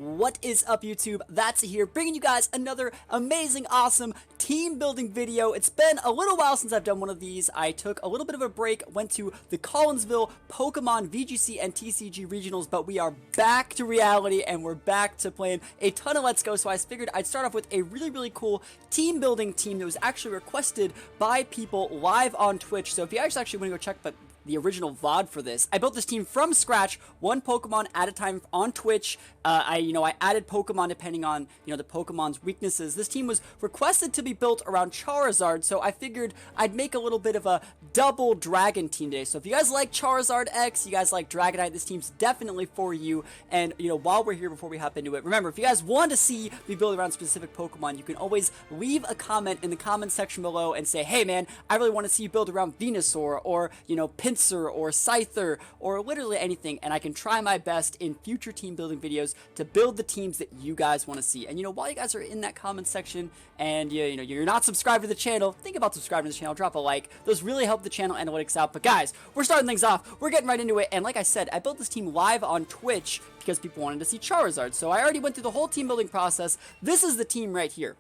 What is up, YouTube? That's here, bringing you guys another amazing, awesome team building video. It's been a little while since I've done one of these. I took a little bit of a break, went to the Collinsville Pokemon VGC and TCG regionals, but we are back to reality and we're back to playing a ton of Let's Go. So I figured I'd start off with a really cool team building team that was actually requested by people live on Twitch. So if you guys actually want to go check the original VOD for this, I built this team from scratch, one Pokemon at a time on Twitch. I added Pokemon depending on, the Pokemon's weaknesses. This team was requested to be built around Charizard, so I figured I'd make a little bit of a double dragon team today. So if you guys like Charizard X, you guys like Dragonite, this team's definitely for you. And, while we're here, before we hop into it, remember, if you guys want to see me build around specific Pokemon, you can always leave a comment in the comment section below and say, hey man, I really want to see you build around Venusaur, or, Pinsir, or Scyther, or literally anything, and I can try my best in future team building videos to build the teams that you guys want to see. And while you guys are in that comment section and you're not subscribed to the channel, think about subscribing to the channel, drop a like. Those really help the channel analytics out. But guys, we're starting things off. We're getting right into it, and like I said, I built this team live on Twitch because people wanted to see Charizard. So I already went through the whole team building process. This is the team right here.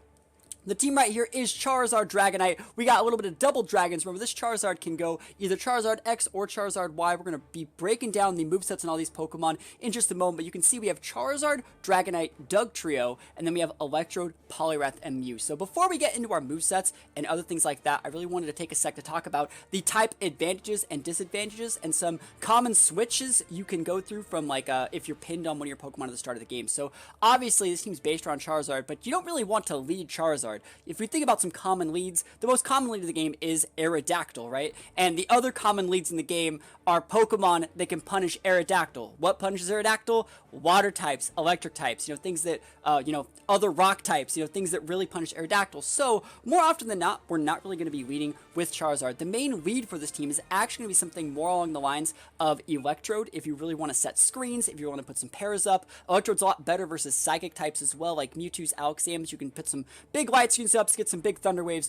The team right here is Charizard Dragonite. We got a little bit of double dragons. Remember, this Charizard can go either Charizard X or Charizard Y. We're going to be breaking down the movesets and all these Pokemon in just a moment. But you can see we have Charizard, Dragonite, Dugtrio, and then we have Electrode, Poliwrath, and Mew. So before we get into our movesets and other things like that, I really wanted to take a sec to talk about the type advantages and disadvantages and some common switches you can go through from, if you're pinned on one of your Pokemon at the start of the game. So obviously, this team's based around Charizard, but you don't really want to lead Charizard. If we think about some common leads, the most common lead of the game is Aerodactyl, right? And the other common leads in the game are Pokemon that can punish Aerodactyl. What punishes Aerodactyl? Water types, electric types, things that, other rock types, things that really punish Aerodactyl. So, more often than not, we're not really going to be leading with Charizard. The main lead for this team is actually going to be something more along the lines of Electrode, if you really want to set screens, if you want to put some pairs up. Electrode's a lot better versus psychic types as well, like Mewtwo's Alakazams. You can put some big light screens up to get some big Thunder Waves.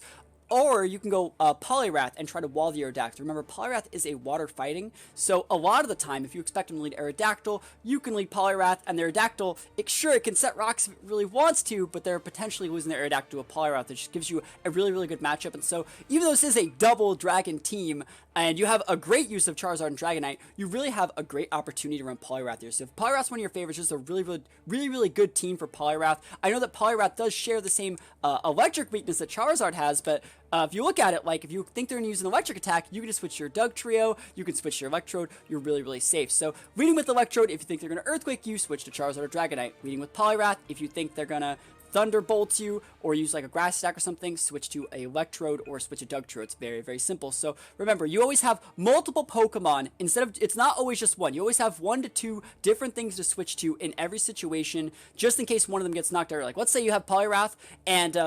Or you can go Poliwrath and try to wall the Aerodactyl. Remember, Poliwrath is a water fighting, so a lot of the time, if you expect him to lead Aerodactyl, you can lead Poliwrath, and the Aerodactyl, it can set rocks if it really wants to, but they're potentially losing their Aerodactyl to a Poliwrath, which gives you a really good matchup. And so, even though this is a double dragon team, and you have a great use of Charizard and Dragonite, you really have a great opportunity to run Poliwrath here. So if Poliwrath's one of your favorites, just a really good team for Poliwrath. I know that Poliwrath does share the same electric weakness that Charizard has, but if you look at it, if you think they're going to use an electric attack, you can just switch your Dugtrio, you can switch your Electrode, you're really safe. So leading with Electrode, if you think they're going to Earthquake you, switch to Charizard or Dragonite. Leading with Poliwrath, if you think they're going to Thunderbolt you or use like a grass attack or something, switch to a Electrode or switch to Dugtrio. It's very simple. So remember, you always have multiple Pokemon. It's not always just one. You always have 1 to 2 different things to switch to in every situation, just in case one of them gets knocked out. Like, let's say you have Poliwrath and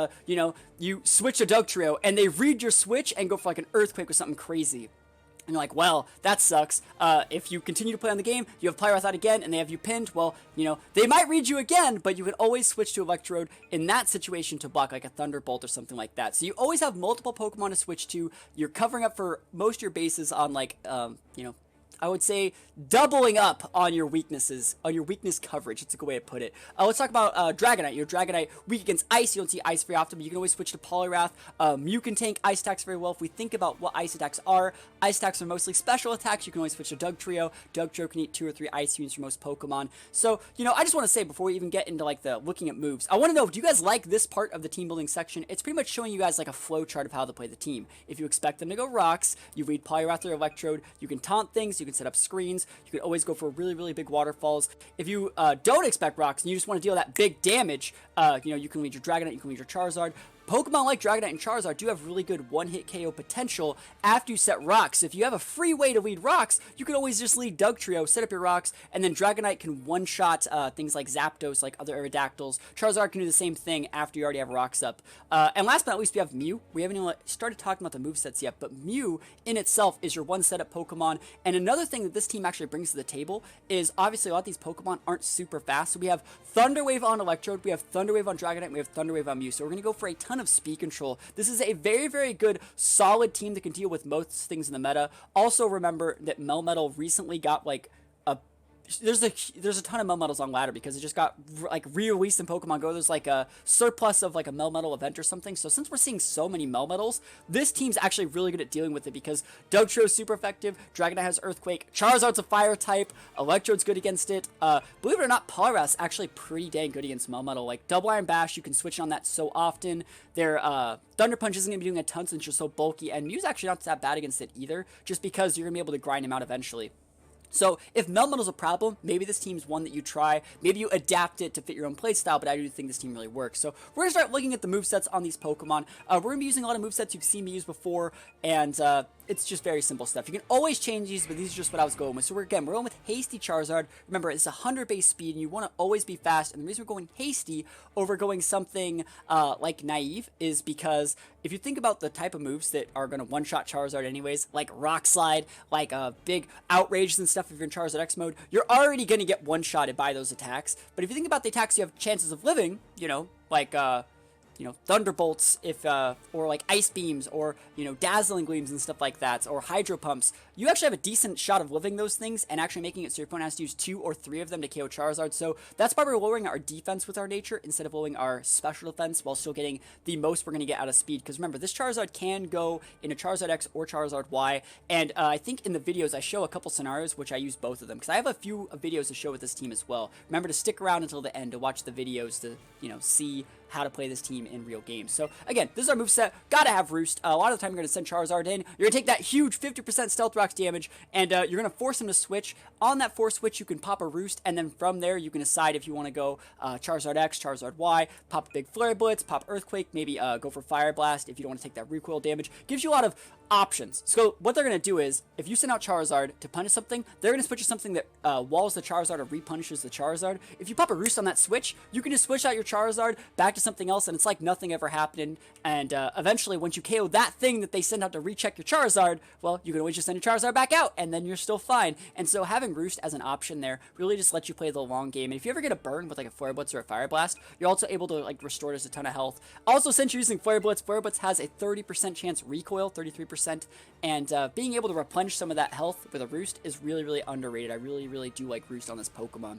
you switch to Dugtrio and they read your switch and go for like an Earthquake or something crazy. And you're like, well, that sucks. If you continue to play on the game, you have Poliwrath out again, and they have you pinned, well, they might read you again, but you can always switch to Electrode in that situation to block, like a Thunderbolt or something like that. So you always have multiple Pokemon to switch to. You're covering up for most of your bases on, I would say doubling up on your weaknesses, on your weakness coverage. It's a good way to put it. Let's talk about Dragonite. Your Dragonite weak against ice. You don't see ice very often, but you can always switch to Poliwrath. You can tank ice attacks very well. If we think about what ice attacks are mostly special attacks. You can always switch to Dugtrio. Dugtrio can eat 2 or 3 ice units for most Pokemon. So, I just want to say before we even get into the looking at moves, I want to know, do you guys like this part of the team building section? It's pretty much showing you guys like a flow chart of how to play the team. If you expect them to go rocks, you read Poliwrath or Electrode. You can taunt things. You can set up screens. You can always go for really big waterfalls. If you don't expect rocks and you just want to deal that big damage, you can lead your Dragonite, you can lead your Charizard. Pokemon like Dragonite and Charizard do have really good one-hit KO potential after you set rocks. If you have a free way to lead rocks, you can always just lead Dugtrio, set up your rocks, and then Dragonite can one-shot things like Zapdos, like other Aerodactyls. Charizard can do the same thing after you already have rocks up. And last but not least, we have Mew. We haven't even started talking about the movesets yet, but Mew in itself is your one setup Pokemon. And another thing that this team actually brings to the table is obviously a lot of these Pokemon aren't super fast. So we have Thunder Wave on Electrode, we have Thunder Wave on Dragonite, and we have Thunder Wave on Mew. So we're going to go for a ton of speed control. This is a very good, solid team that can deal with most things in the meta. Also remember that Melmetal recently got like a there's a ton of Melmetals on ladder because it just got like re-released in Pokemon Go. There's like a surplus of like a Melmetal event or something. So since we're seeing so many Melmetals, this team's actually really good at dealing with it because Dugtrio is super effective. Dragonite has Earthquake. Charizard's a fire type. Electrode's good against it. Believe it or not, Poliwrath's actually pretty dang good against Melmetal. Like Double Iron Bash, you can switch on that so often. Their Thunder Punch isn't gonna be doing a ton since you're so bulky, and Mew's actually not that bad against it either, just because you're gonna be able to grind him out eventually. So if Melmetal's a problem, maybe this team's one that you try. Maybe you adapt it to fit your own playstyle, but I do think this team really works. So we're going to start looking at the movesets on these Pokemon. We're going to be using a lot of movesets you've seen me use before, and it's just very simple stuff. You can always change these, but these are just what I was going with. So we're going with Hasty Charizard. Remember, it's 100 base speed, and you want to always be fast. And the reason we're going Hasty over going something like Naive is because if you think about the type of moves that are going to one-shot Charizard anyways, like Rock Slide, like big Outrage and stuff if you're in Charizard X mode, you're already going to get one-shotted by those attacks. But if you think about the attacks you have chances of living, you know, like Thunderbolts, or like Ice Beams, or Dazzling Gleams and stuff like that, or Hydro Pumps, you actually have a decent shot of living those things and actually making it so your opponent has to use 2 or 3 of them to KO Charizard. So that's why we're lowering our defense with our nature instead of lowering our special defense while still getting the most we're going to get out of speed. Because remember, this Charizard can go into Charizard X or Charizard Y, and I think in the videos I show a couple scenarios which I use both of them, because I have a few videos to show with this team as well. Remember to stick around until the end to watch the videos to see how to play this team in real games. So again, this is our moveset. Gotta have Roost. A lot of the time you're going to send Charizard in. You're going to take that huge 50% Stealth Rocks damage, and you're going to force him to switch. On that force switch, you can pop a Roost, and then from there you can decide if you want to go Charizard X, Charizard Y, pop a big Flare Blitz, pop Earthquake, maybe go for Fire Blast if you don't want to take that recoil damage. Gives you a lot of options. So what they're going to do is, if you send out Charizard to punish something, they're going to switch to something that walls the Charizard or repunishes the Charizard. If you pop a Roost on that switch, you can just switch out your Charizard back to something else, and it's like nothing ever happened. And eventually, once you KO that thing that they send out to recheck your Charizard, well, you can always just send your Charizard back out, and then you're still fine. And so having Roost as an option there really just lets you play the long game. And if you ever get a burn with like a Flare Blitz or a Fire Blast, you're also able to like restore just a ton of health. Also, since you're using Flare Blitz has a 30% chance recoil, 33%, and being able to replenish some of that health with a Roost is really, really underrated. I really, really do like Roost on this Pokemon.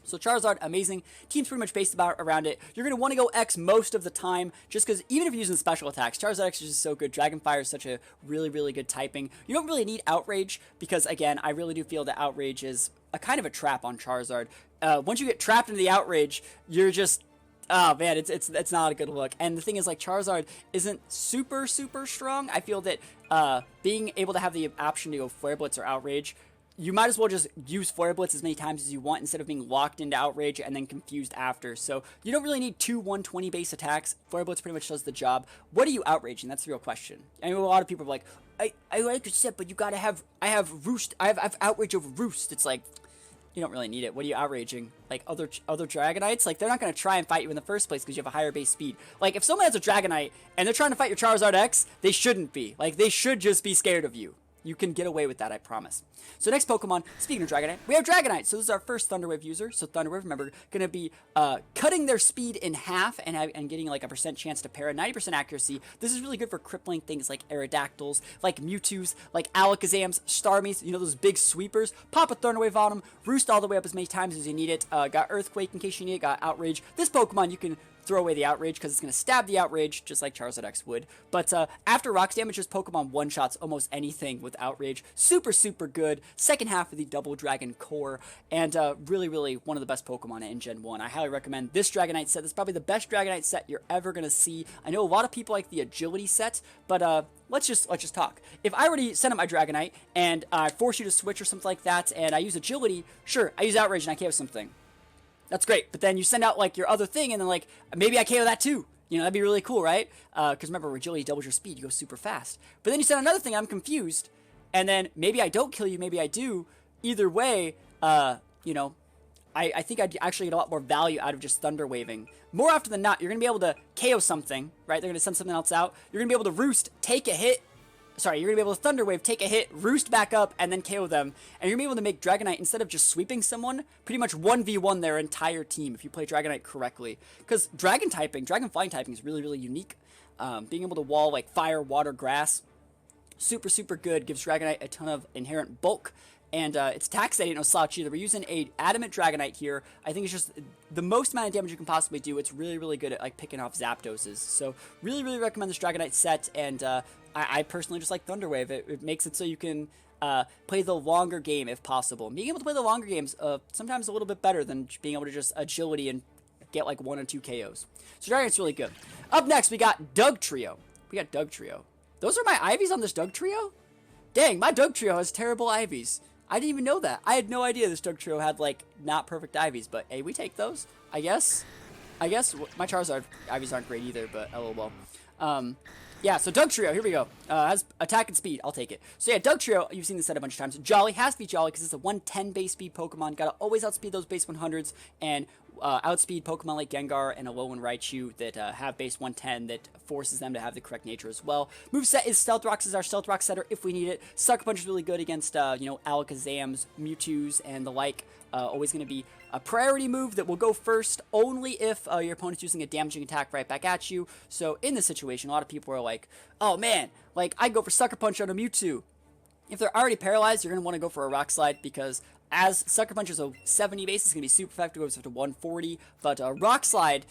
So Charizard, amazing. Team's pretty much based around it. You're going to want to go X most of the time, just because even if you're using special attacks, Charizard X is just so good. Dragon Fire is such a really, really good typing. You don't really need Outrage, because again, I really do feel that Outrage is a kind of a trap on Charizard. Once you get trapped into the Outrage, you're just... oh man, it's not a good look. And the thing is, like, Charizard isn't super strong. I feel that being able to have the option to go Flare Blitz or Outrage, you might as well just use Flare Blitz as many times as you want instead of being locked into Outrage and then confused after. So you don't really need 2 120 base attacks. Flare Blitz pretty much does the job. What are you outraging? That's the real question. I know a lot of people are like, I like your set, but you gotta have, I have Roost, I have Outrage over Roost. It's like, you don't really need it. What are you outraging? Like other Dragonites? Like, they're not going to try and fight you in the first place because you have a higher base speed. Like, if someone has a Dragonite and they're trying to fight your Charizard X, they shouldn't be. Like, they should just be scared of you. You can get away with that, I promise. So next Pokemon, speaking of Dragonite, we have Dragonite. So this is our first Thunder Wave user. So Thunder Wave, remember, going to be cutting their speed in half and getting like a % chance to para, 90% accuracy. This is really good for crippling things like Aerodactyls, like Mewtwo's, like Alakazams, Starmies, those big sweepers. Pop a Thunder Wave on them, Roost all the way up as many times as you need it. Got Earthquake in case you need it, got Outrage. This Pokemon you can throw away the Outrage because it's going to stab the Outrage just like Charizard X would. But after Rocks damage, this Pokemon one-shots almost anything with Outrage. Super good. Second half of the Double Dragon core, and really one of the best Pokemon in Gen 1. I highly recommend this Dragonite set. This is probably the best Dragonite set you're ever going to see. I know a lot of people like the Agility set, but let's just talk. If I already sent up my Dragonite and I force you to switch or something like that, and I use Agility, sure, I use Outrage and I KO something. That's great, but then you send out, like, your other thing, and then, like, maybe I KO that too. That'd be really cool, right? Because remember, Agility doubles your speed. You go super fast. But then you send another thing, I'm confused. And then maybe I don't kill you, maybe I do. Either way, I think I'd actually get a lot more value out of just Thunder Waving. More often than not, you're going to be able to KO something, right? They're going to send something else out. You're going to be able to Roost, take a hit. Sorry, you're going to be able to Thunder Wave, take a hit, Roost back up, and then KO them. And you're going to be able to make Dragonite, instead of just sweeping someone, pretty much 1v1 their entire team if you play Dragonite correctly. Because Dragon Flying typing is really unique. Being able to wall, like, Fire, Water, Grass, super good. Gives Dragonite a ton of inherent bulk. and its attack stat ain't no slouch either. We're using a Adamant Dragonite here. I think it's just the most amount of damage you can possibly do. It's really, really good at like picking off Zapdoses. So really, really recommend this Dragonite set, and I personally just like Thunder Wave. It makes it so you can play the longer game if possible. Being able to play the longer games sometimes a little bit better than being able to just agility and get like 1 or 2 KOs. So Dragonite's really good. Up next, we got Dugtrio. Those are my Ivies on this Dugtrio? Dang, my Dugtrio has terrible Ivies. I didn't even know that. I had no idea this Dugtrio had, like, not perfect Ivies, but hey, we take those, I guess. My Charizard Ivies aren't great either, but lol. Yeah, so Dugtrio, here we go. Has attack and speed, I'll take it. So yeah, Dugtrio, you've seen this set a bunch of times. Jolly, has to be Jolly because it's a 110 base speed Pokemon. Gotta always outspeed those base 100s, and outspeed Pokemon like Gengar and Alolan Raichu that have base 110 that forces them to have the correct nature as well. Moveset is Stealth Rocks, is our Stealth Rock setter if we need it. Sucker Punch is really good against, Alakazams, Mewtwo's, and the like. Always going to be a priority move that will go first only if your opponent's using a damaging attack right back at you. So in this situation, a lot of people are like, oh man, like I'd go for Sucker Punch on a Mewtwo. If they're already paralyzed, you're going to want to go for a Rock Slide because as Sucker Punch is a 70 base, it's going to be super effective, goes up to 140. But Rock Slide,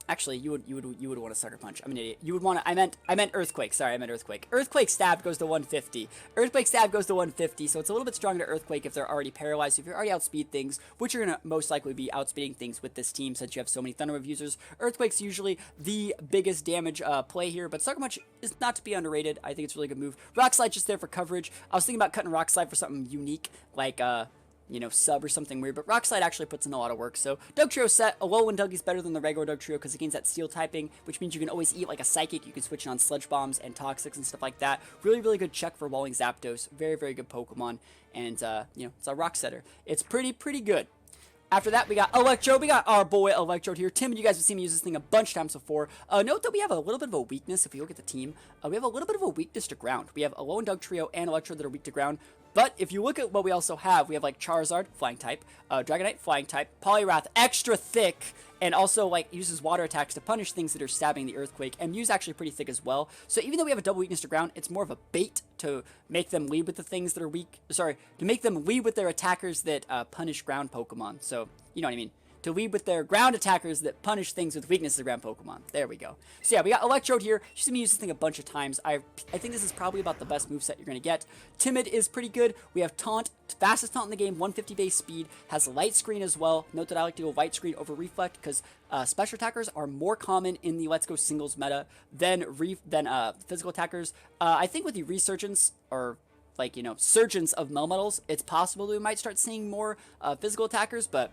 actually, you would want a Sucker Punch. I'm an idiot. You would want to. I meant Earthquake. Sorry, I meant Earthquake. Earthquake Stab goes to 150. Earthquake Stab goes to 150. So it's a little bit stronger to Earthquake if they're already paralyzed. So if you're already outspeed things, which you're gonna most likely be outspeeding things with this team, since you have so many Thunder Wave users. Earthquake's usually the biggest damage play here, but Sucker Punch is not to be underrated. I think it's a really good move. Rock Slide just there for coverage. I was thinking about cutting Rock Slide for something unique, like sub or something weird, but Rock Slide actually puts in a lot of work. So Dugtrio set, Alolan Dougie's better than the regular Dugtrio because it gains that steel typing, which means you can always eat like a Psychic. You can switch it on Sludge Bombs and Toxics and stuff like that. Really, really good check for walling Zapdos. Very, very good Pokemon, and it's a rock setter. It's pretty good. After that, we got Electrode. We got our boy Electrode here. Tim, you guys have seen me use this thing a bunch of times before. Note that we have a little bit of a weakness if you look at the team. We have a little bit of a weakness to ground. We have Alolan Dugtrio and Electrode that are weak to ground. But if you look at what we also have, we have like Charizard, flying type, Dragonite, flying type, Poliwrath, extra thick, and also like uses water attacks to punish things that are stabbing the Earthquake, and Mew's actually pretty thick as well. So even though we have a double weakness to ground, it's more of a bait to make them lead with the things that are weak, to make them lead with their attackers that punish ground Pokemon. So, you know what I mean? To lead with their ground attackers that punish things with weaknesses of ground Pokemon. There we go. So yeah, we got Electrode here. You've seen me use this thing a bunch of times. I think this is probably about the best moveset you're going to get. Timid is pretty good. We have Taunt, fastest Taunt in the game, 150 base speed, has Light Screen as well. Note that I like to go Light Screen over Reflect because special attackers are more common in the Let's Go singles meta than physical attackers. I think with the Resurgence, or Surgence of Melmetals, it's possible that we might start seeing more physical attackers, but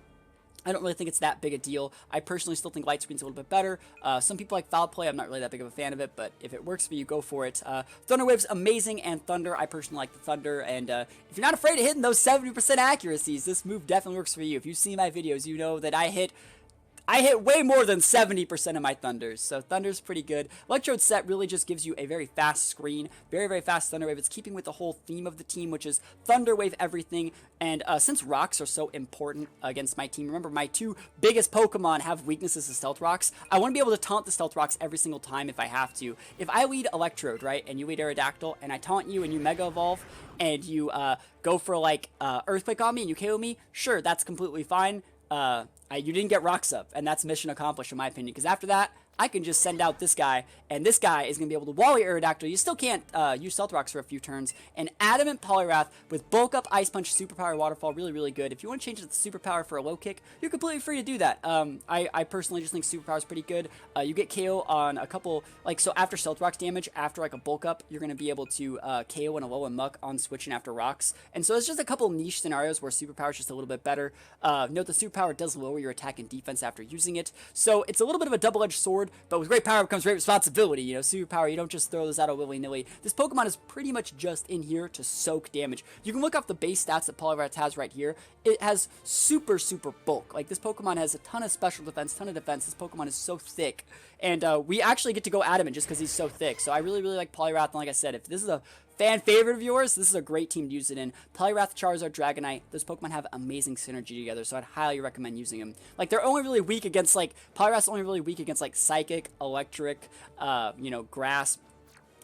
I don't really think it's that big a deal. I personally still think Light Screen's a little bit better. Some people like Foul Play. I'm not really that big of a fan of it, but if it works for you, go for it. Thunder Wave's amazing, and Thunder, I personally like the Thunder, and if you're not afraid of hitting those 70% accuracies, this move definitely works for you. If you've seen my videos, you know that I hit way more than 70% of my Thunders, so Thunder's pretty good. Electrode set really just gives you a very fast screen, very, very fast Thunder Wave. It's keeping with the whole theme of the team, which is Thunder Wave everything, and since Rocks are so important against my team, remember my two biggest Pokemon have weaknesses to Stealth Rocks. I want to be able to taunt the Stealth Rocks every single time if I have to. If I lead Electrode, right, and you lead Aerodactyl, and I taunt you and you Mega Evolve, and you go for like Earthquake on me and you KO me, sure, that's completely fine. You didn't get Rocks up, and that's mission accomplished in my opinion, because after that, I can just send out this guy, and this guy is going to be able to wall your Aerodactyl. You still can't use Stealth Rocks for a few turns. And Adamant Poliwrath with Bulk Up, Ice Punch, Superpower, Waterfall, really, really good. If you want to change it to Superpower for a low kick, you're completely free to do that. I personally just think Superpower is pretty good. You get KO on a couple, so after Stealth Rocks damage, after like a Bulk Up, you're going to be able to KO in a low and muck on switching after Rocks. And so it's just a couple niche scenarios where Superpower is just a little bit better. Note the Superpower does lower your attack and defense after using it. So it's a little bit of a double-edged sword, but with great power comes great responsibility. Superpower, you don't just throw this out willy-nilly. This Pokemon is pretty much just in here to soak damage. You can look up the base stats that Poliwrath has right here. It has super, super bulk. Like, this Pokemon has a ton of special defense, ton of defense. This Pokemon is so thick. And we actually get to go Adamant just because he's so thick. So I really, really like Poliwrath. And like I said, if this is a fan favorite of yours, this is a great team to use it in. Poliwrath, Charizard, Dragonite, those Pokemon have amazing synergy together, so I'd highly recommend using them. They're only really weak against, Poliwrath's only really weak against, Psychic, Electric, Grass.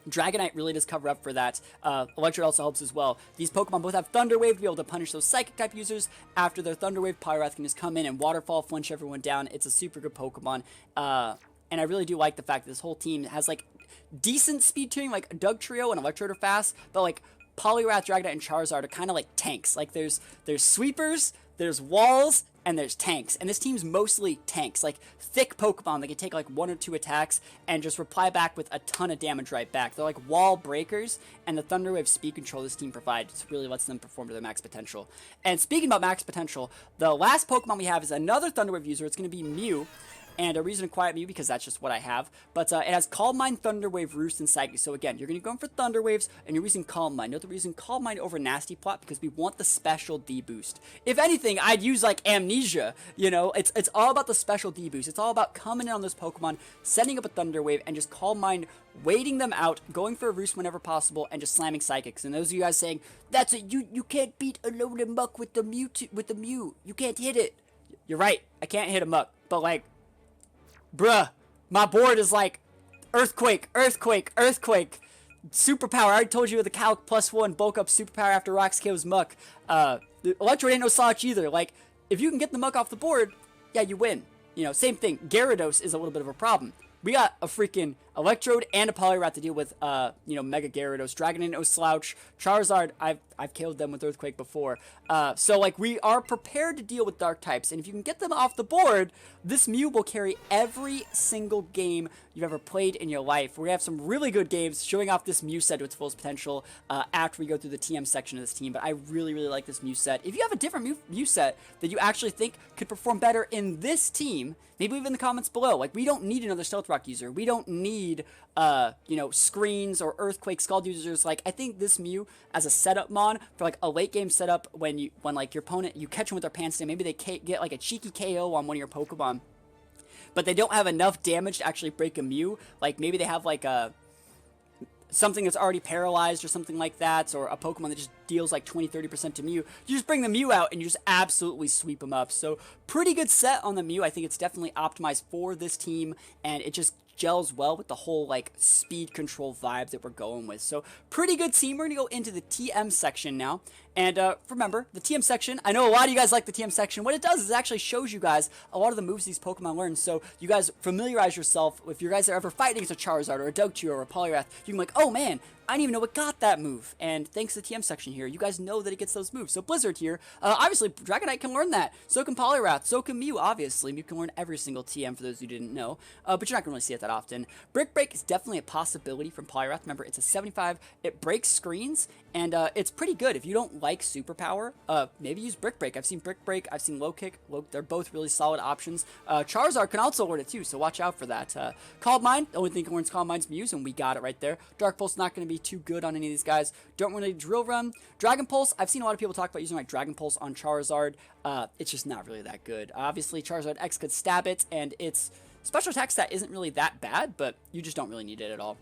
Dragonite really does cover up for that. Electrode also helps as well. These Pokemon both have Thunder Wave to be able to punish those Psychic type users. After their Thunder Wave, Poliwrath can just come in and Waterfall, flinch everyone down. It's a super good Pokemon. And I really do like the fact that this whole team has like decent speed tuning, like Dugtrio and Electrode are fast, but like Poliwrath, Dragonite, and Charizard are kind of like tanks. Like there's sweepers, there's walls, and there's tanks. And this team's mostly tanks, like thick Pokemon that can take like 1 or 2 attacks and just reply back with a ton of damage right back. They're like wall breakers, and the Thunder Wave speed control this team provides really lets them perform to their max potential. And speaking about max potential, the last Pokemon we have is another Thunder Wave user. It's going to be Mew. And a reason to quiet Mew because that's just what I have. But it has Calm Mind, Thunder Wave, Roost, and Psychic. So again, you're going to go in for Thunder Waves, and you're using Calm Mind. Note that we're using Calm Mind over Nasty Plot because we want the special D boost. If anything, I'd use like Amnesia. You know, it's all about the special D boost. It's all about coming in on those Pokemon, setting up a Thunder Wave, and just Calm Mind, waiting them out, going for a Roost whenever possible, and just slamming Psychics. And those of you guys saying, that's it, you can't beat a Alolan Muck with the Mew. You can't hit it. You're right. I can't hit a Muck. But like, bruh, my board is like Earthquake, Superpower. I already told you the Calc +1 bulk up Superpower after Rocks KO's Muck. The Electrode ain't no slouch either. Like, if you can get the Muck off the board, yeah, you win. You know, same thing. Gyarados is a little bit of a problem. We got a freaking Electrode and a Poliwrath to deal with, you know, Mega Gyarados. Dragonite, no slouch. Charizard, I've killed them with Earthquake before. So, like, we are prepared to deal with Dark types. And if you can get them off the board, this Mew will carry every single game you've ever played in your life. We're going to have some really good games showing off this Mew set to its fullest potential after we go through the TM section of this team. But I really, really like this Mew set. If you have a different Mew set that you actually think could perform better in this team, maybe leave it in the comments below. Like, we don't need another Stealth Rock user. We don't need, you know, Screens or Earthquake Scald users. Like, I think this Mew as a setup mon for, like, a late game setup when like, your opponent, you catch them with their pants down, maybe they get, like, a cheeky KO on one of your Pokemon, but they don't have enough damage to actually break a Mew. Like, maybe they have, like, something that's already paralyzed or something like that, or a Pokemon that just deals like 20-30% to Mew. You just bring the Mew out and you just absolutely sweep them up. So pretty good set on the Mew. I think it's definitely optimized for this team, and it just gels well with the whole like speed control vibes that we're going with. So pretty good team. We're gonna go into the TM section now. And remember, the TM section, I know a lot of you guys like the TM section. What it does is it actually shows you guys a lot of the moves these Pokemon learn. So you guys familiarize yourself. If you guys are ever fighting against a Charizard or a Dugtrio or a Poliwrath, you can be like, oh man, I didn't even know it got that move. And thanks to the TM section here, you guys know that it gets those moves. So Blizzard here, obviously Dragonite can learn that. So can Poliwrath. So can Mew, obviously. Mew can learn every single TM for those who didn't know. But you're not going to really see it that often. Brick Break is definitely a possibility from Poliwrath. Remember, it's a 75. It breaks screens, and it's pretty good. If you don't like Superpower, maybe use Brick Break. I've seen Brick Break. I've seen Low Kick. They're both really solid options. Charizard can also learn it too, so watch out for that. Calm Mind, the only thing that learns Calm Mind's Muse, and we got it right there. Dark Pulse not going to be too good on any of these guys. Don't really Drill Run. Dragon Pulse, I've seen a lot of people talk about using like Dragon Pulse on Charizard. It's just not really that good. Obviously, Charizard X could stab it, and its special attack stat isn't really that bad, but you just don't really need it at all.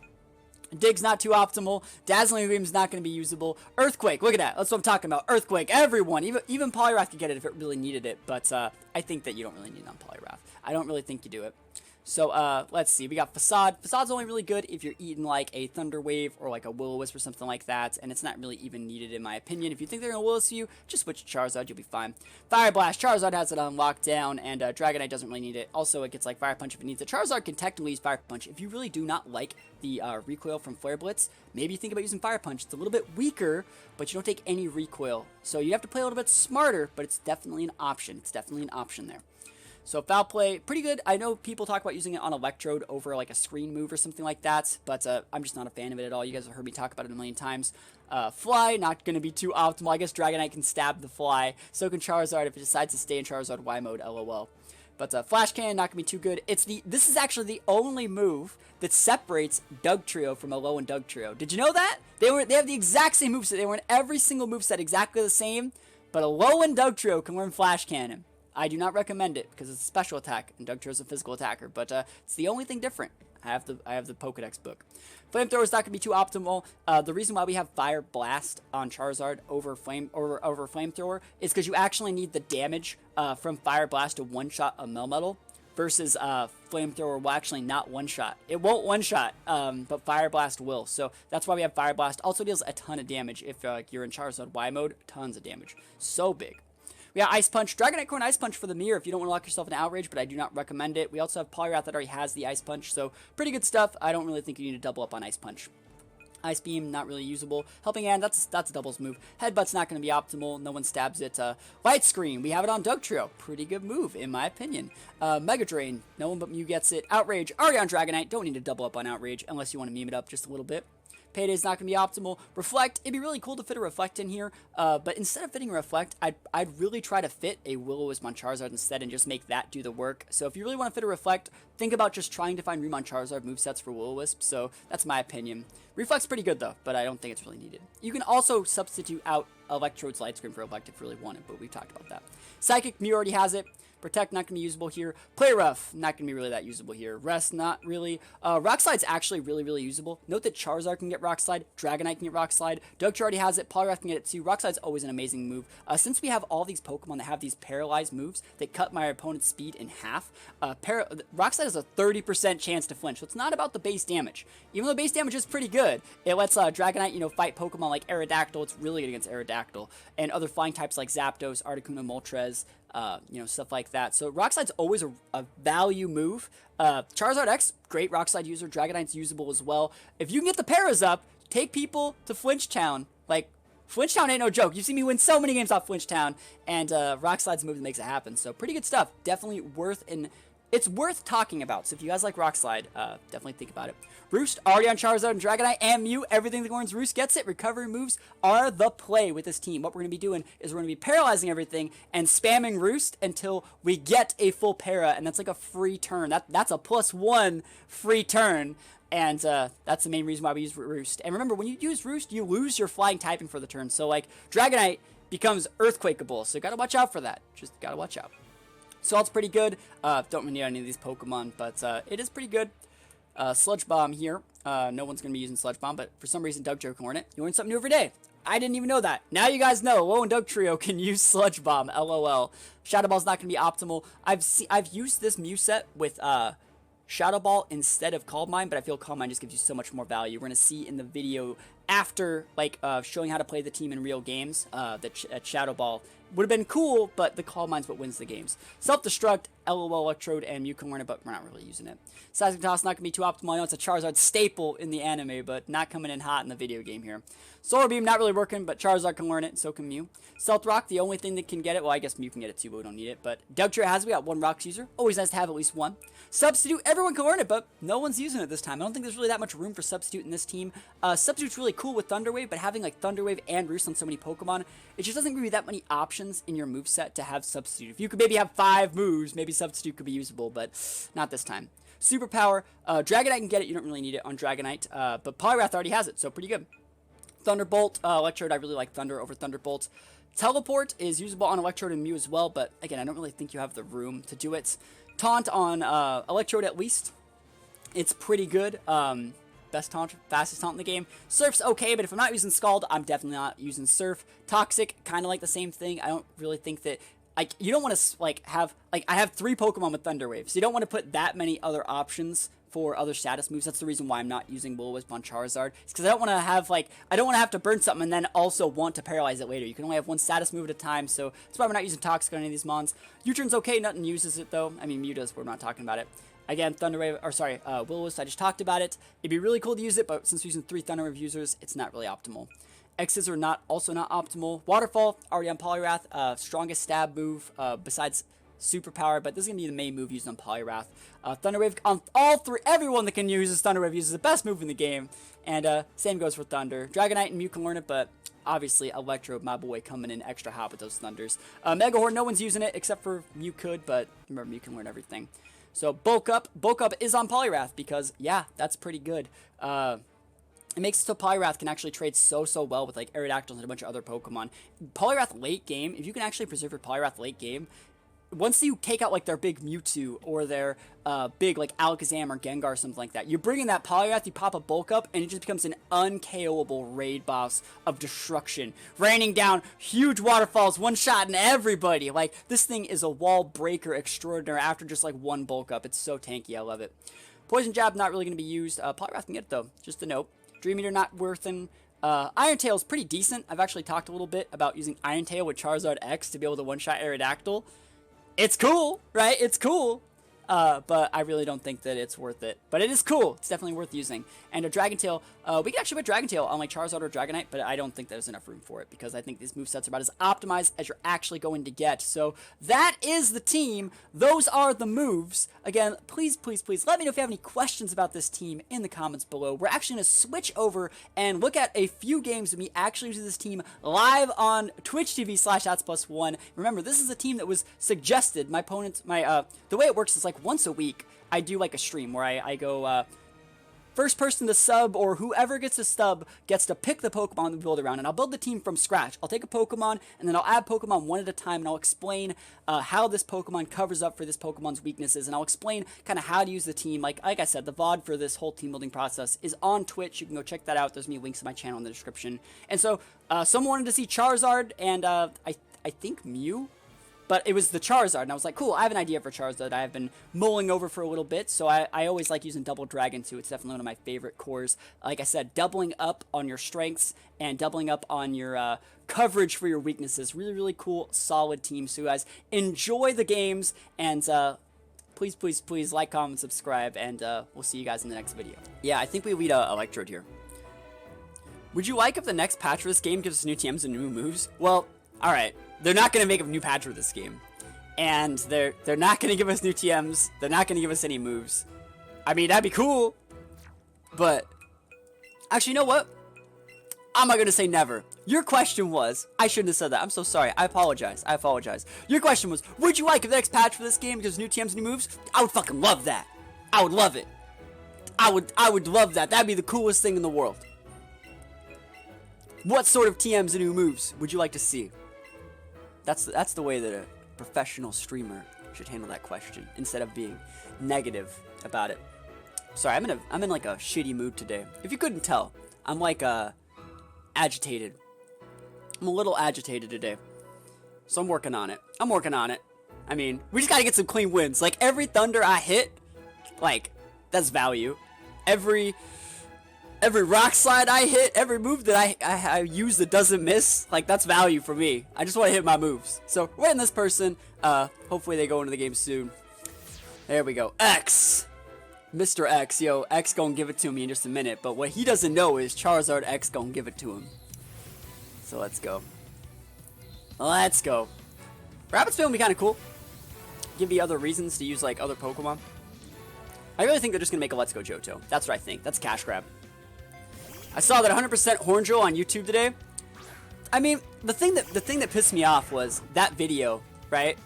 Dig's not too optimal. Dazzling Gleam's not going to be usable. Earthquake, look at that. That's what I'm talking about. Earthquake, everyone. Even Poliwrath could get it if it really needed it, but I think that you don't really need it on Poliwrath. I don't really think you do it. So, let's see. We got Facade. Facade's only really good if you're eating like a Thunder Wave or like a Will-O-Wisp or something like that, and it's not really even needed in my opinion. If you think they're going to Will-O-Wisp you, just switch to Charizard, you'll be fine. Fire Blast. Charizard has it on lockdown, and Dragonite doesn't really need it. Also, it gets like Fire Punch if it needs it. Charizard can technically use Fire Punch. If you really do not like the recoil from Flare Blitz, maybe you think about using Fire Punch. It's a little bit weaker, but you don't take any recoil. So you have to play a little bit smarter, but it's definitely an option. It's definitely an option there. So Foul Play, pretty good. I know people talk about using it on Electrode over like a screen move or something like that, but I'm just not a fan of it at all. You guys have heard me talk about it a million times. Fly, not going to be too optimal. I guess Dragonite can stab the Fly. So can Charizard if it decides to stay in Charizard Y mode, LOL. But Flash Cannon, not going to be too good. This is actually the only move that separates Dugtrio from Alolan Dugtrio. Did you know that? They have the exact same moveset. They were in every single moveset exactly the same, but Alolan Dugtrio can learn Flash Cannon. I do not recommend it because it's a special attack and Dugtrio is a physical attacker, but it's the only thing different. I have the Pokedex book. Flamethrower is not going to be too optimal. The reason why we have Fire Blast on Charizard over Flamethrower is because you actually need the damage from Fire Blast to one-shot a Melmetal. versus Flamethrower will actually not one-shot. It won't one-shot, but Fire Blast will. So that's why we have Fire Blast. Also deals a ton of damage if you're in Charizard Y mode. Tons of damage. So big. We got Ice Punch. Dragonite Core and Ice Punch for the mirror if you don't want to lock yourself in Outrage, but I do not recommend it. We also have Poliwrath that already has the Ice Punch, so pretty good stuff. I don't really think you need to double up on Ice Punch. Ice Beam, not really usable. Helping Hand, that's a doubles move. Headbutt's not going to be optimal. No one stabs it. Light Screen, we have it on Dugtrio. Pretty good move, in my opinion. Mega Drain, no one but Mew gets it. Outrage, already on Dragonite. Don't need to double up on Outrage unless you want to meme it up just a little bit. Payday's not going to be optimal. Reflect, it'd be really cool to fit a Reflect in here, but instead of fitting a Reflect, I'd really try to fit a Will-O-Wisp on Charizard instead and just make that do the work. So if you really want to fit a Reflect, think about just trying to find room on Charizard movesets for Will-O-Wisp, so that's my opinion. Reflect's pretty good though, but I don't think it's really needed. You can also substitute out Electrode's Light Screen for Elect if you really want it, but we've talked about that. Psychic, Mew already has it. Protect, not going to be usable here. Play Rough, not going to be really that usable here. Rest, not really. Rock Slide's actually really, really usable. Note that Charizard can get Rock Slide, Dragonite can get Rock Slide, Dugtrio already has it, Poliwrath can get it too. Rock Slide's always an amazing move. Since we have all these Pokemon that have these paralyzed moves that cut my opponent's speed in half, Rock Slide has a 30% chance to flinch, so it's not about the base damage. Even though base damage is pretty good, it lets Dragonite, fight Pokemon like Aerodactyl. It's really good against Aerodactyl, and other flying types like Zapdos, Articuno, Moltres, stuff like that. So Rock Slide's always a value move. Charizard X, great Rock Slide user. Dragonite's usable as well. If you can get the paras up, take people to Flinch Town. Like, Flinch Town ain't no joke. You've seen me win so many games off Flinch Town, and Rock Slide's a move that makes it happen. So pretty good stuff. Definitely it's worth talking about. So if you guys like Rock Slide, definitely think about it. Roost, already on Charizard and Dragonite and Mew. Everything that warns Roost gets it. Recovery moves are the play with this team. What we're going to be doing is we're going to be paralyzing everything and spamming Roost until we get a full para, and that's like a free turn. That's a +1 free turn, and that's the main reason why we use Roost. And remember, when you use Roost, you lose your flying typing for the turn. So, like, Dragonite becomes Earthquakeable, so you got to watch out for that. Just got to watch out. Salt's pretty good. Don't really need any of these Pokemon, but it is pretty good. Sludge Bomb here. No one's going to be using Sludge Bomb, but for some reason Dugtrio can learn it. You learn something new every day. I didn't even know that. Now you guys know. Lo and Dugtrio can use Sludge Bomb. LOL. Shadow Ball's not going to be optimal. I've used this Mew set with Shadow Ball instead of Calm Mind, but I feel Calm Mind just gives you so much more value. We're going to see in the video after, showing how to play the team in real games, that Shadow Ball would have been cool, but the Calm Mind's what wins the games. Self-Destruct, LOL Electrode, and Mew can learn it, but we're not really using it. Seismic Toss not going to be too optimal. I know it's a Charizard staple in the anime, but not coming in hot in the video game here. Solar Beam not really working, but Charizard can learn it, and so can Mew. Stealth Rock, the only thing that can get it, well, I guess Mew can get it too, but we don't need it. But Dugtrio has it. We got one Rocks user. Always nice to have at least one. Substitute, everyone can learn it, but no one's using it this time. I don't think there's really that much room for Substitute in this team. Substitute's really cool with Thunder Wave, but having like Thunder Wave and Roost on so many Pokemon, it just doesn't give you that many options in your moveset to have Substitute. If you could maybe have 5 moves, maybe Substitute could be usable, but not this time. Superpower, Dragonite can get it. You don't really need it on Dragonite, but Poliwrath already has it, so pretty good. Thunderbolt, Electrode, I really like Thunder over Thunderbolt. Teleport is usable on Electrode and Mew as well, but again, I don't really think you have the room to do it. Taunt on Electrode at least. It's pretty good. Best taunt, fastest taunt in the game. Surf's okay, but if I'm not using Scald, I'm definitely not using Surf. Toxic, kind of like the same thing. I don't really think that, you don't want to, I have 3 Pokemon with Thunder Wave, so you don't want to put that many other options for other status moves. That's the reason why I'm not using Will-O-Wisp on Charizard. It's because I don't want to have, I don't want to have to burn something and then also want to paralyze it later. You can only have one status move at a time, so that's why we're not using Toxic on any of these mons. U-Turn's okay, nothing uses it, though. I mean, Mew does, but we're not talking about it. Again, Will-O-Wisp, I just talked about it. It'd be really cool to use it, but since we're using 3 Thunder Wave users, it's not really optimal. X's are also not optimal. Waterfall, already on Poliwrath. Strongest stab move, besides Superpower, but this is going to be the main move used on Poliwrath. Thunder Wave on all 3, everyone that can use this Thunder Wave uses the best move in the game, and same goes for Thunder. Dragonite and Mew can learn it, but obviously Electrode, my boy, coming in extra hot with those Thunders. Mega Horn, no one's using it except for Mew could, but remember, Mew can learn everything. So Bulk Up is on Poliwrath because, yeah, that's pretty good. It makes it so Poliwrath can actually trade so well with Aerodactyls and a bunch of other Pokemon. Poliwrath late game, if you can actually preserve your Poliwrath late game, once you take out like their big Mewtwo or their big like Alakazam or Gengar or something like that, you bring in that Poliwrath, you pop a bulk up, and it just becomes an unKOable raid boss of destruction, raining down huge waterfalls, one-shotting everybody. Like, this thing is a wall breaker extraordinaire after just like one bulk up. It's so tanky, I love it. Poison Jab not really going to be used. Poliwrath can get it though, just a note. Dream Eater not worth an. Iron Tail is pretty decent. I've actually talked a little bit about using Iron Tail with Charizard X to be able to one-shot Aerodactyl. It's cool, right? It's cool. But I really don't think that it's worth it. But it is cool. It's definitely worth using. And a Dragon Tail, we can actually put Dragon Tail on like Charizard or Dragonite, but I don't think there's enough room for it because I think these movesets are about as optimized as you're actually going to get. So that is the team. Those are the moves. Again, please, please, please let me know if you have any questions about this team in the comments below. We're actually going to switch over and look at a few games of me actually using this team live on Twitch TV/THATSAplusONE. Remember, this is a team that was suggested. My opponents, the way it works is like once a week, I do like a stream where I go, first person to sub or whoever gets a sub gets to pick the Pokemon we build around, and I'll build the team from scratch. I'll take a Pokemon, and then I'll add Pokemon one at a time, and I'll explain how this Pokemon covers up for this Pokemon's weaknesses, and I'll explain kind of how to use the team. Like I said, the VOD for this whole team building process is on Twitch. You can go check that out. There's links to my channel in the description. And so, someone wanted to see Charizard, and I think Mew? But it was the Charizard, and I was like, cool, I have an idea for Charizard that I've been mulling over for a little bit, so I always like using Double Dragon too. It's definitely one of my favorite cores. Like I said, doubling up on your strengths and doubling up on your coverage for your weaknesses. Really, really cool, solid team. So guys, enjoy the games, and please, please, please like, comment, subscribe, and we'll see you guys in the next video. Yeah, I think we lead Electrode here. Would you like if the next patch for this game gives us new TMs and new moves? Well, alright. They're not going to make a new patch for this game. And they're not going to give us new TMs. They're not going to give us any moves. I mean, that'd be cool. But, actually, you know what? I'm not going to say never. Your question was, I shouldn't have said that. I'm so sorry. I apologize. I apologize. Your question was, would you like if the next patch for this game gives new TMs and new moves? I would fucking love that. I would love it. I would love that. That'd be the coolest thing in the world. What sort of TMs and new moves would you like to see? That's the way that a professional streamer should handle that question instead of being negative about it. Sorry, I'm in like a shitty mood today. If you couldn't tell, I'm like agitated. I'm a little agitated today. So I'm working on it. I mean, we just gotta get some clean wins. Like every Thunder I hit, like that's value. Every Rock Slide I hit, every move that I use that doesn't miss, like, that's value for me. I just want to hit my moves. So, we're in this person. Hopefully they go into the game soon. There we go. X! Mr. X. Yo, X gonna give it to me in just a minute. But what he doesn't know is Charizard X gonna give it to him. So, let's go. Let's go. Rapid Spin would be kind of cool. Give you other reasons to use, like, other Pokemon. I really think they're just gonna make a Let's Go Johto. That's what I think. That's cash grab. I saw that 100% Hornjo on YouTube today. I mean, the thing that pissed me off was that video, right?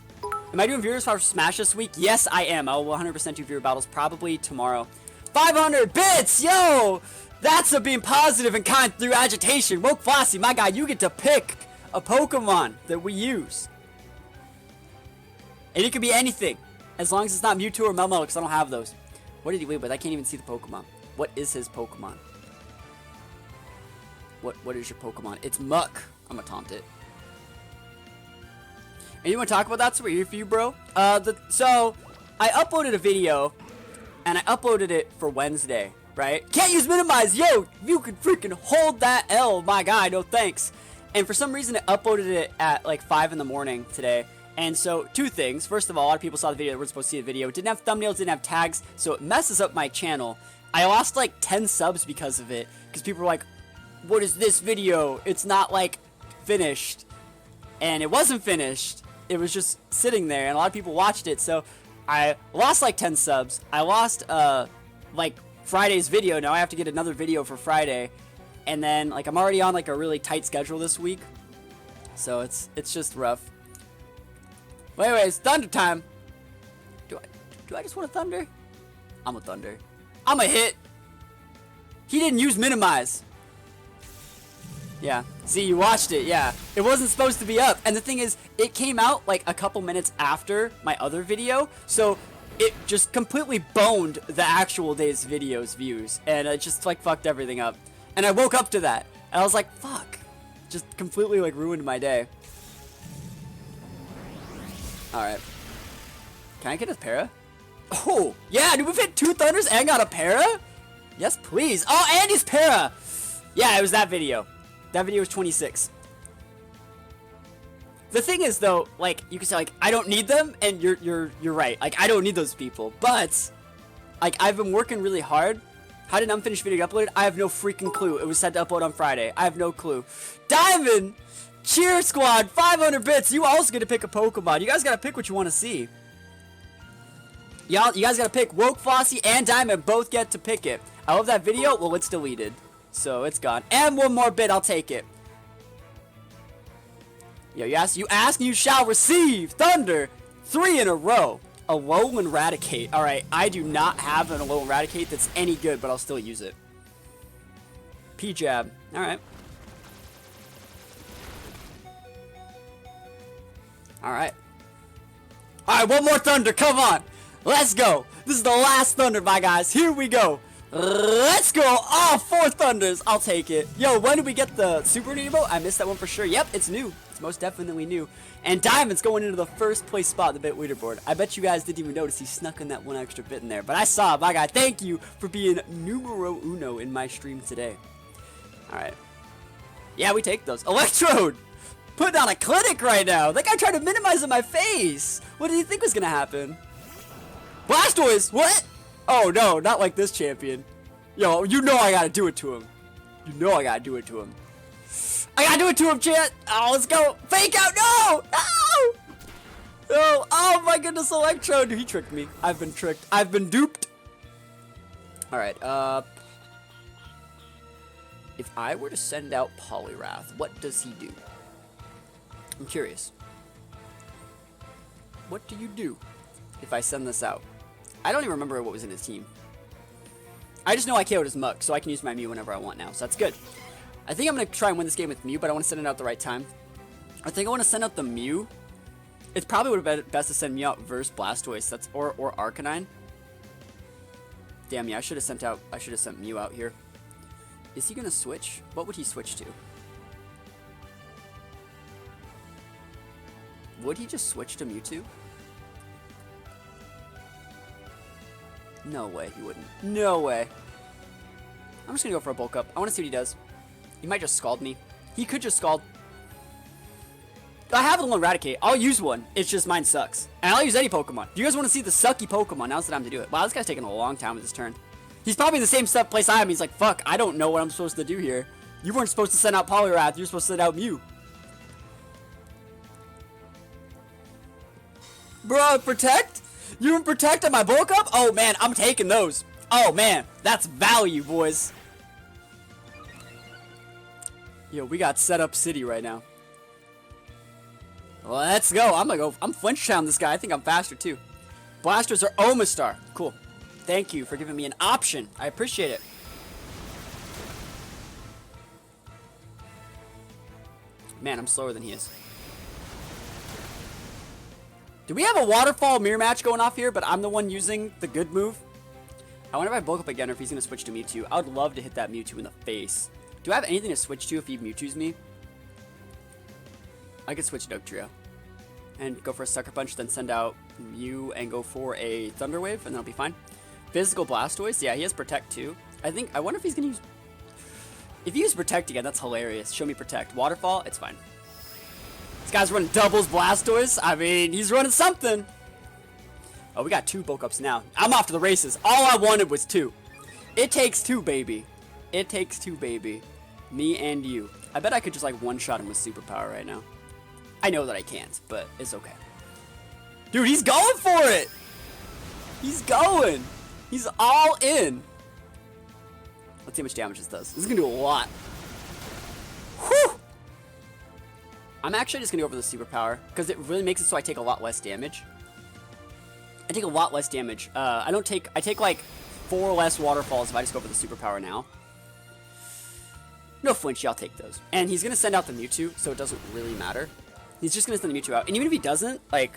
Am I doing viewers for Smash this week? Yes, I am. I will 100% do viewer battles probably tomorrow. 500 bits, yo! That's a being positive and kind through agitation. Woke Flossie, my guy, you get to pick a Pokemon that we use. And it could be anything, as long as it's not Mewtwo or Melmetal, because I don't have those. What did he wait? But I can't even see the Pokemon. What is his Pokemon? What is your Pokemon? It's Muck. I'm gonna taunt it. And you want to talk about that? So we're here for you, bro. So I uploaded a video, and I uploaded it for Wednesday, right? Can't use minimize, yo! You can freaking hold that L, my guy. No thanks. And for some reason, I uploaded it at like 5 in the morning today. And so, two things. First of all, a lot of people saw the video that weren't supposed to see the video. It didn't have thumbnails, didn't have tags, so it messes up my channel. I lost like 10 subs because of it, because people were like, what is this video? It's not like finished. And it wasn't finished. It was just sitting there, and a lot of people watched it. So I lost like 10 subs. I lost like Friday's video. Now I have to get another video for Friday. And then like I'm already on like a really tight schedule this week. So it's just rough. But anyways, Thunder time. Do I just want a Thunder? I'm a Thunder. I'm a hit. He didn't use minimize. Yeah. See, you watched it. Yeah. It wasn't supposed to be up. And the thing is, it came out like a couple minutes after my other video. So it just completely boned the actual day's video's views. And it just like fucked everything up. And I woke up to that. And I was like, fuck. Just completely like ruined my day. Alright. Can I get a para? Oh, yeah, dude, we've hit 2 thunders and got a para? Yes, please. Oh, and he's para. Yeah, it was that video. That video was 26. The thing is, though, like, you can say, like, I don't need them, and you're right. Like, I don't need those people. But, like, I've been working really hard. How did an unfinished video get uploaded? I have no freaking clue. It was set to upload on Friday. I have no clue. Diamond! Cheer Squad, 500 bits. You also get to pick a Pokemon. You guys gotta pick what you want to see. Y'all, you guys gotta pick. Woke, Flossie, and Diamond both get to pick it. I love that video. Well, it's deleted. So, it's gone. And one more bit. I'll take it. Yo, you ask, and you shall receive. Thunder. 3 in a row. Alolan Raticate. Alright, I do not have an Alolan Raticate that's any good, but I'll still use it. P-Jab. Alright. Alright. Alright, one more Thunder. Come on. Let's go. This is the last Thunder, my guys. Here we go. Let's go. Oh, 4 Thunders. I'll take it. Yo, when did we get the Super Nemo? I missed that one for sure. Yep, it's new. It's most definitely new. And Diamond's going into the first place spot on the bit leaderboard. I bet you guys didn't even notice he snuck in that 1 extra bit in there. But I saw it, my guy. Thank you for being numero uno in my stream today. Alright. Yeah, we take those. Electrode! Putting on a clinic right now. That guy tried to minimize in my face. What did you think was going to happen? Blastoise! What? Oh, no. Not like this champion. Yo, you know I got to do it to him. You know I got to do it to him. I gotta do it to him, chat. Oh, let's go. Fake out. No. No. No. Oh, my goodness. Electrode. He tricked me. I've been tricked. I've been duped. All right. If I were to send out Poliwrath, what does he do? I'm curious. What do you do if I send this out? I don't even remember what was in his team. I just know I KO'd his Muk, so I can use my Mew whenever I want now. So that's good. I think I'm going to try and win this game with Mew, but I want to send it out the right time. I think I want to send out the Mew. It's probably would have been best to send Mew out versus Blastoise. That's or Arcanine. Damn, yeah, I should have sent Mew out here. Is he going to switch? What would he switch to? Would he just switch to Mewtwo? No way he wouldn't. No way. I'm just going to go for a bulk up. I want to see what he does. He might just Scald me. He could just Scald. I have an Alolan Raticate. I'll use one. It's just mine sucks. And I'll use any Pokemon. Do you guys want to see the sucky Pokemon? Now's the time to do it. Wow, this guy's taking a long time with his turn. He's probably in the same place I am. He's like, fuck, I don't know what I'm supposed to do here. You weren't supposed to send out Poliwrath. You were supposed to send out Mew. Bro, Protect? You didn't Protect on my bulk up? Oh, man, I'm taking those. Oh, man, that's value, boys. Yo, we got Setup City right now. Let's go. I'm flinch down this guy. I think I'm faster too. Blasters are Omastar. Cool. Thank you for giving me an option. I appreciate it. Man, I'm slower than he is. Do we have a waterfall mirror match going off here, but I'm the one using the good move? I wonder if I bulk up again or if he's going to switch to Mewtwo. I would love to hit that Mewtwo in the face. Do I have anything to switch to if he Mewtwo's me? I could switch Dugtrio. And go for a Sucker Punch, then send out Mew and go for a Thunder Wave, and that'll be fine. Physical Blastoise? Yeah, he has Protect too. I wonder if he's going to use... If he uses Protect again, that's hilarious. Show me Protect. Waterfall? It's fine. This guy's running doubles Blastoise. I mean, he's running something. Oh, we got 2 bulk ups now. I'm off to the races. All I wanted was 2. It takes 2, baby. It takes 2, baby. Me and you. I bet I could just like one-shot him with superpower right now. I know that I can't, but it's okay. Dude, he's going for it! He's going! He's all in! Let's see how much damage this does. This is gonna do a lot. Whew! I'm actually just gonna go for the superpower, because it really makes it so I take a lot less damage. I take a lot less damage. I take like 4 less waterfalls if I just go for the superpower now. No flinchy, I'll take those. And he's gonna send out the Mewtwo, so it doesn't really matter. He's just gonna send the Mewtwo out. And even if he doesn't, like,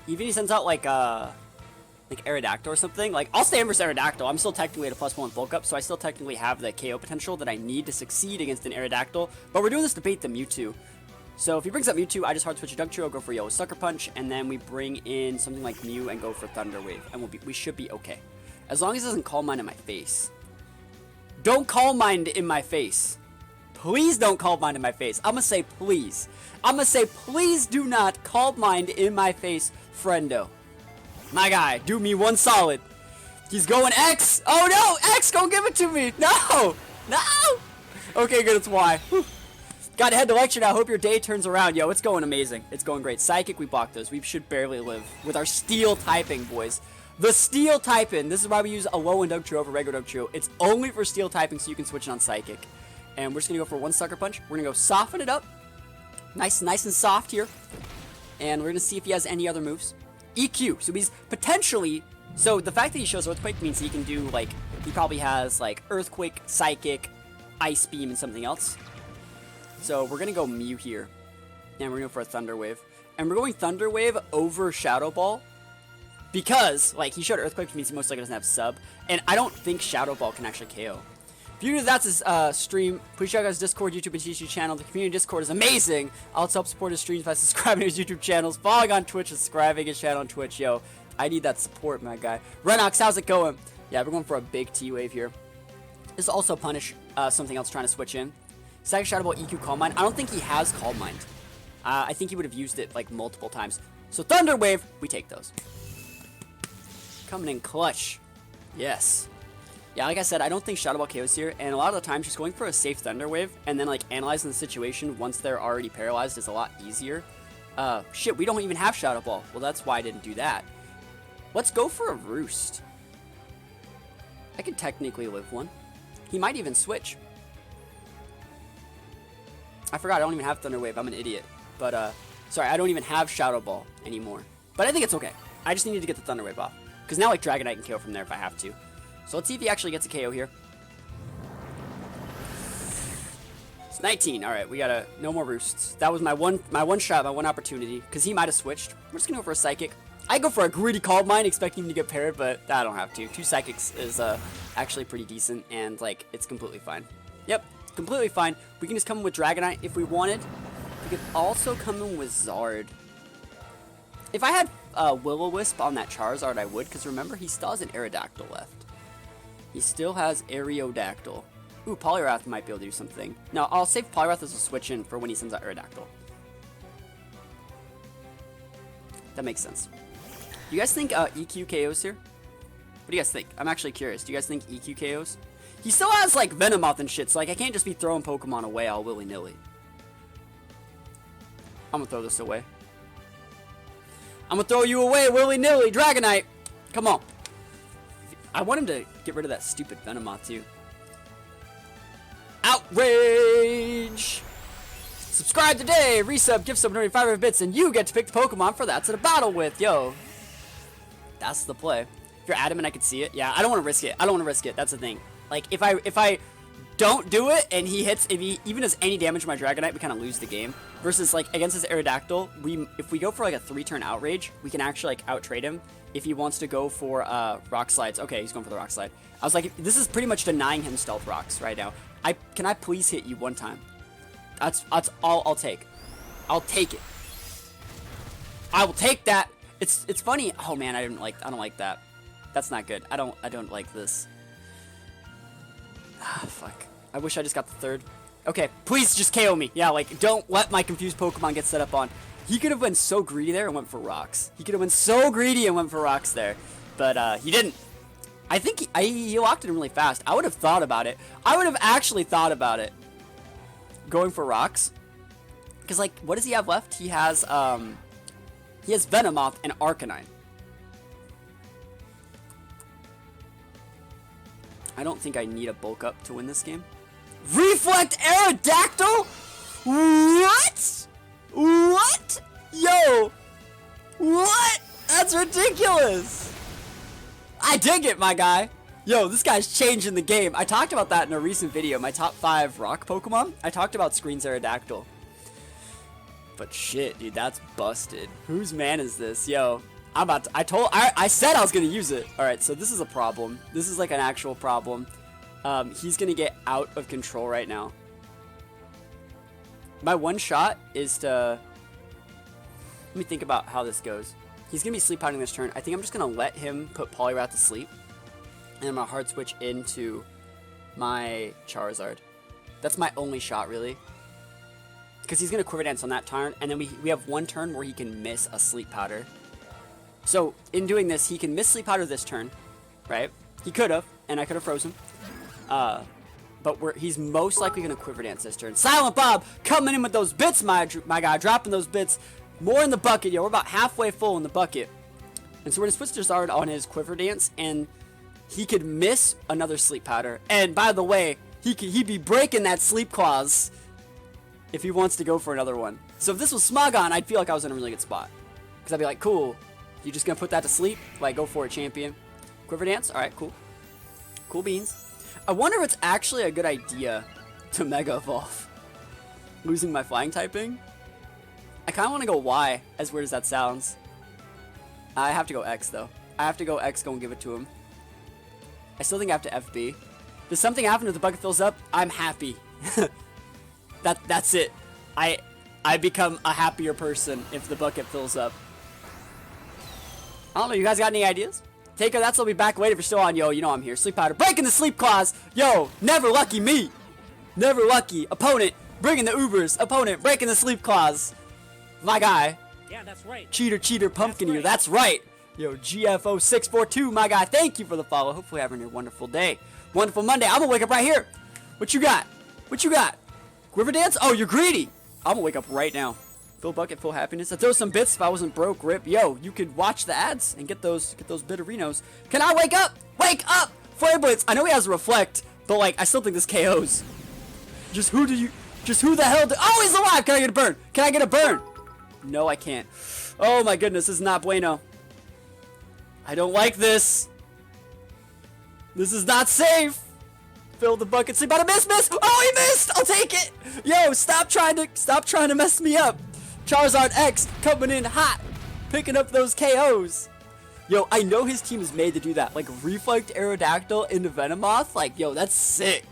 even if he sends out like Aerodactyl or something, like, I'll stay in versus Aerodactyl. I'm still technically at a +1 bulk up, so I still technically have the KO potential that I need to succeed against an Aerodactyl. But we're doing this to bait the Mewtwo. So if he brings up Mewtwo, I just hard switch a Dugtrio, go for Yellow Sucker Punch, and then we bring in something like Mew and go for Thunder Wave, and we should be okay. As long as it doesn't Calm Mind in my face. Don't Calm Mind in my face. Please don't Calm Mind in my face. I'm gonna say please. I'm gonna say please do not Calm Mind in my face, friendo. My guy, do me one solid. He's going X. Oh no, X, don't give it to me. No, no. Okay, good, it's Y. Whew. Gotta head to lecture now. Hope your day turns around. Yo, it's going amazing. It's going great. Psychic, we block those. We should barely live with our steel typing, boys. The steel typing. This is why we use a low-end Dugtrio over regular Dugtrio. It's only for steel typing, so you can switch it on Psychic. And we're just gonna go for one Sucker Punch. We're gonna go soften it up. Nice and soft here. And we're gonna see if he has any other moves. EQ. So he's potentially... So the fact that he shows Earthquake means he can do, like... He probably has, like, Earthquake, Psychic, Ice Beam, and something else. So we're going to go Mew here. And we're going to go for a Thunder Wave. And we're going Thunder Wave over Shadow Ball. Because, like, he showed Earthquake, which means he most likely doesn't have sub. And I don't think Shadow Ball can actually KO. If you do that's his stream, please check out his Discord, YouTube, and YouTube channel. The community Discord is amazing. Also help support his streams by subscribing to his YouTube channels, following on Twitch, and subscribing his channel on Twitch. Yo, I need that support, my guy. Renox, how's it going? Yeah, we're going for a big T-Wave here. This is also Punish, something else trying to switch in. Second Shadow Ball, EQ, Calm Mind. I don't think he has Calm Mind. I think he would have used it, like, multiple times. So Thunder Wave, we take those. Coming in clutch. Yes. Yeah, like I said, I don't think Shadow Ball KOs here, and a lot of the time, just going for a safe Thunder Wave, and then, like, analyzing the situation once they're already paralyzed is a lot easier. Shit, we don't even have Shadow Ball. Well, that's why I didn't do that. Let's go for a Roost. I could technically live one. He might even switch. I forgot, I don't even have Thunder Wave. I'm an idiot. But, sorry, I don't even have Shadow Ball anymore. But I think it's okay. I just needed to get the Thunder Wave off. Because now, like, Dragonite can KO from there if I have to. So let's see if he actually gets a KO here. It's 19. All right, we got no more Roosts. That was my one shot, my one opportunity. Because he might have switched. We're just going to go for a Psychic. I go for a greedy Calm Mind, expecting him to get paired, but I don't have to. 2 Psychics is actually pretty decent, and, like, it's completely fine. Yep, completely fine. We can just come in with Dragonite if we wanted. We could also come in with Zard. If I had Will-O-Wisp on that Charizard, I would, because remember, he still has an Aerodactyl left. He still has Aerodactyl. Ooh, Poliwrath might be able to do something. No, I'll save Poliwrath as a switch in for when he sends out Aerodactyl. That makes sense. Do you guys think EQ KOs here? What do you guys think? I'm actually curious. Do you guys think EQ KOs? He still has, like, Venomoth and shit, so, like, I can't just be throwing Pokemon away all willy-nilly. I'm gonna throw this away. I'm gonna throw you away willy-nilly, Dragonite! Come on. I want him to get rid of that stupid Venomoth, too. Outrage! Subscribe today! Resub, gift sub, 500 bits, and you get to pick the Pokemon for that to battle with, yo! That's the play. If you're adamant I could see it, yeah, I don't want to risk it. I don't want to risk it. That's the thing. Like, if I don't do it and he hits, if he even does any damage to my Dragonite, we kind of lose the game. Versus, like, against his Aerodactyl, if we go for, like, a 3-turn Outrage, we can actually, like, out-trade him if he wants to go for Rock Slides. Okay, he's going for the Rock Slide. I was like, this is pretty much denying him Stealth Rocks right now. Can I please hit you one time? That's all I'll take. I'll take it. I will take that. It's funny. Oh man, I don't like that. That's not good. I don't like this. Ah, fuck. I wish I just got the third. Okay, please just KO me. Yeah, like, don't let my confused Pokemon get set up on. He could have been so greedy there and went for rocks. He could have been so greedy and went for rocks there. But he didn't. I think he locked it in really fast. I would have thought about it. I would have actually thought about it. Going for rocks. Because, like, what does he have left? He has Venomoth and Arcanine. I don't think I need a bulk up to win this game. Reflect Aerodactyl? What? What? Yo! What? That's ridiculous! I dig it, my guy. Yo, this guy's changing the game. I talked about that in a recent video, my top 5 rock Pokemon. I talked about Screen's Aerodactyl. But shit, dude, that's busted. Whose man is this? Yo, I said I was gonna use it. Alright, so this is a problem. This is like an actual problem. He's gonna get out of control right now. My one shot is to... Let me think about how this goes. He's gonna be sleep pounding this turn. I think I'm just gonna let him put Poliwrath to sleep. And I'm gonna hard switch into my Charizard. That's my only shot, really. Because he's gonna Quiver Dance on that turn, and then we have one turn where he can miss a Sleep Powder. So, in doing this, he can miss Sleep Powder this turn, right? He could have, and I could have frozen. But he's most likely gonna Quiver Dance this turn. Silent Bob coming in with those bits, my guy, dropping those bits. More in the bucket, yo. We're about halfway full in the bucket. And so we're gonna switch to Charizard on his Quiver Dance, and he could miss another Sleep Powder. And by the way, he'd be breaking that Sleep Clause if he wants to go for another one. So if this was Smogon, I'd feel like I was in a really good spot. Because I'd be like, cool, you just gonna put that to sleep? Like, go for it, champion. Quiver Dance? Alright, cool. Cool beans. I wonder if it's actually a good idea to Mega Evolve. Losing my flying typing? I kind of want to go Y, as weird as that sounds. I have to go X, though. I have to go X, go and give it to him. I still think I have to FB. Does something happen if the bucket fills up? I'm happy. That's it. I become a happier person if the bucket fills up. I don't know, you guys got any ideas? Taker, that's will be back later if you're still on. Yo, you know I'm here. Sleep Powder. Breaking the Sleep Clause. Yo, never lucky me. Never lucky. Opponent, bringing the Ubers. Opponent, breaking the Sleep Clause. My guy. Yeah, that's right. Cheater, pumpkin ear. That's right. Yo, GFO642, my guy. Thank you for the follow. Hopefully having a wonderful day. Wonderful Monday. I'm gonna wake up right here. What you got? What you got? Quiver Dance? Oh, you're greedy. I'm gonna wake up right now. Full bucket, full happiness. I'd throw some bits if I wasn't broke, rip. Yo, you could watch the ads and get those Bitterinos. Can I wake up? Wake up! Flare Blitz. I know he has Reflect, but like I still think this KOs. Just who the hell oh, he's alive! Can I get a burn? Can I get a burn? No, I can't. Oh my goodness, this is not bueno. I don't like this. This is not safe. Fill the bucket, sleep out of miss. Oh, he missed. I'll take it. Yo, stop trying to mess me up. Charizard X coming in hot, picking up those KOs. Yo, I know his team is made to do that. Like Reflect Aerodactyl into Venomoth. Like, yo, that's sick.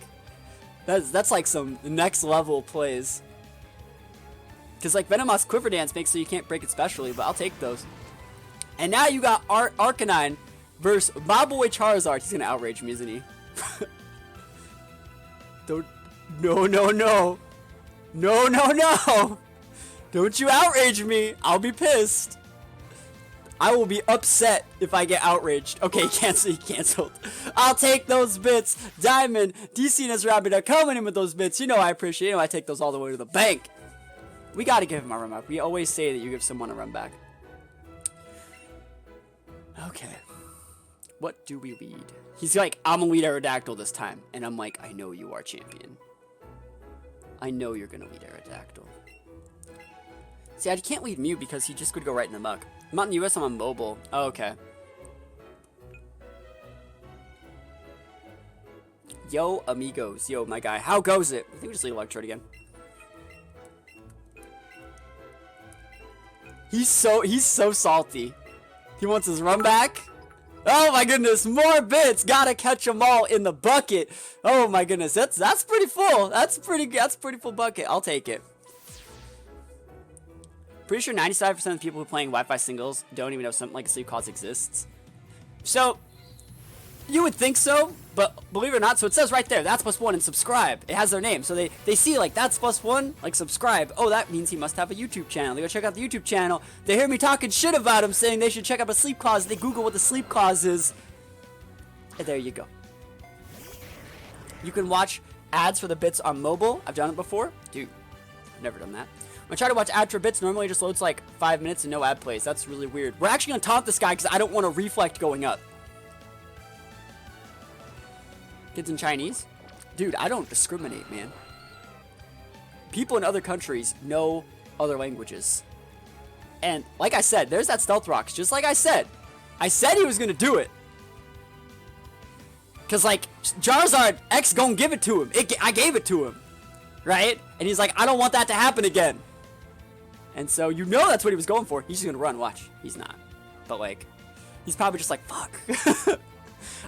That's like some next level plays. Because like Venomoth's Quiver Dance makes so you can't break it specially, but I'll take those. And now you got Arcanine versus my boy Charizard. He's gonna outrage me, isn't he? No. Don't you outrage me. I'll be pissed. I will be upset if I get outraged. Okay, he canceled. I'll take those bits. Diamond, DC and his Rabbit are coming in with those bits. You know I appreciate it. I take those all the way to the bank. We gotta give him a run back. We always say that you give someone a run back. Okay. What do we lead? He's like, I'm gonna lead Aerodactyl this time. And I'm like, I know you are, champion. I know you're gonna lead Aerodactyl. See, I can't lead Mew because he just could go right in the muck. I'm not in the US, I'm on mobile. Oh, okay. Yo, amigos. Yo, my guy. How goes it? I think we just lead Electrode again. He's so salty. He wants his run back. Oh my goodness, more bits. Gotta catch them all in the bucket. Oh my goodness, that's pretty full. That's pretty full bucket. I'll take it. Pretty sure 95% of the people who are playing Wi-Fi singles don't even know something like a Sleep Clause exists. So you would think so, but believe it or not, so it says right there, that's +1 and subscribe. It has their name. So they see like that's +1, like subscribe. Oh, that means he must have a YouTube channel. They go check out the YouTube channel. They hear me talking shit about him, saying they should check out a Sleep Clause. They Google what the Sleep Clause is. And there you go. You can watch ads for the bits on mobile. I've done it before. Dude, I've never done that. When I try to watch ad for bits, normally it just loads like 5 minutes and no ad plays. That's really weird. We're actually gonna taunt this guy because I don't want to reflect going up. Kids in Chinese? Dude, I don't discriminate, man. People in other countries know other languages. And like I said, there's that Stealth Rocks, just like I said. I said he was gonna do it. Cause like Charizard X gonna give it to him. I gave it to him, right? And he's like, I don't want that to happen again. And so you know that's what he was going for. He's just gonna run. Watch. He's not. But like, he's probably just like, fuck.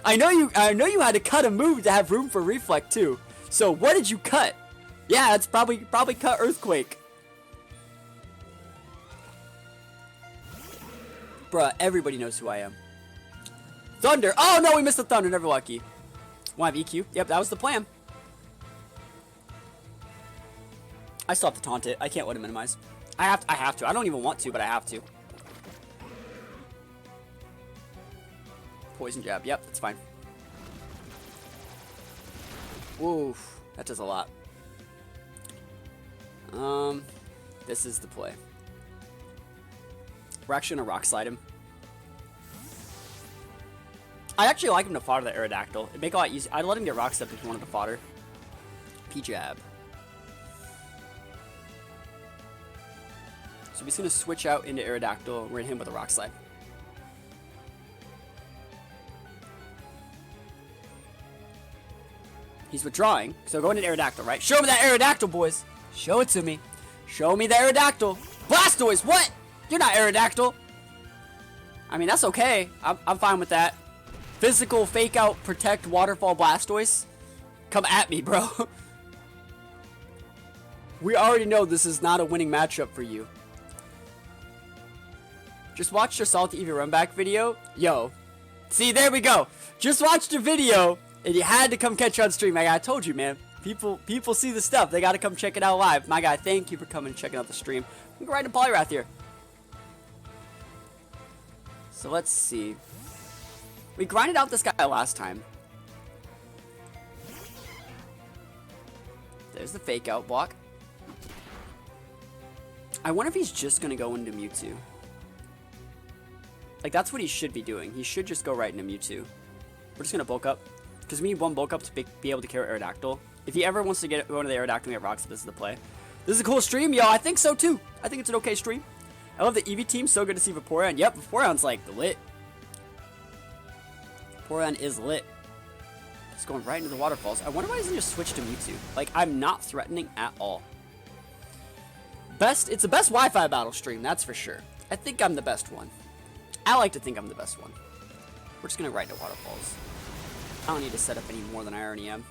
I know you had to cut a move to have room for Reflect too. So what did you cut? Yeah, it's probably cut Earthquake. Bruh, everybody knows who I am. Thunder. Oh no, we missed the Thunder. Never lucky. Want to have EQ? Yep, that was the plan. I still have to taunt it. I can't let it minimize. I have to. I don't even want to, but I have to. Poison jab. Yep, that's fine. Woof. That does a lot. This is the play. We're actually gonna rock slide him. I actually like him to fodder the Aerodactyl. It'd make it a lot easier. I'd let him get rock stepped if he wanted to fodder. P-jab. So he's gonna switch out into Aerodactyl. We're gonna hit him with a rock slide. He's withdrawing, so go into Aerodactyl, right? Show me that Aerodactyl, boys. Show it to me. Show me the Aerodactyl. Blastoise, what? You're not Aerodactyl. I mean, that's okay. I'm fine with that. Physical, fake out, protect, waterfall, Blastoise. Come at me, bro. We already know this is not a winning matchup for you. Just watch your Salty Eevee run back video. Yo. See, there we go. Just watched the video, and you had to come catch on stream. I told you, man. People see the stuff. They got to come check it out live. My guy, thank you for coming and checking out the stream. We can go right into Poliwrath here. So let's see. We grinded out this guy last time. There's the fake out block. I wonder if he's just going to go into Mewtwo. Like, that's what he should be doing. He should just go right into Mewtwo. We're just going to bulk up. Because we need one bulk up to be able to carry Aerodactyl. If he ever wants to go into the Aerodactyl and get rocks, this is the play. This is a cool stream, yo. I think so, too. I think it's an okay stream. I love the Eevee team. So good to see Vaporeon. Yep, Vaporeon's, like, lit. Vaporeon is lit. He's going right into the waterfalls. I wonder why he doesn't just switch to Mewtwo. Like, I'm not threatening at all. It's the best Wi-Fi battle stream, that's for sure. I think I'm the best one. I like to think I'm the best one. We're just going to right into waterfalls. I don't need to set up any more than I already am.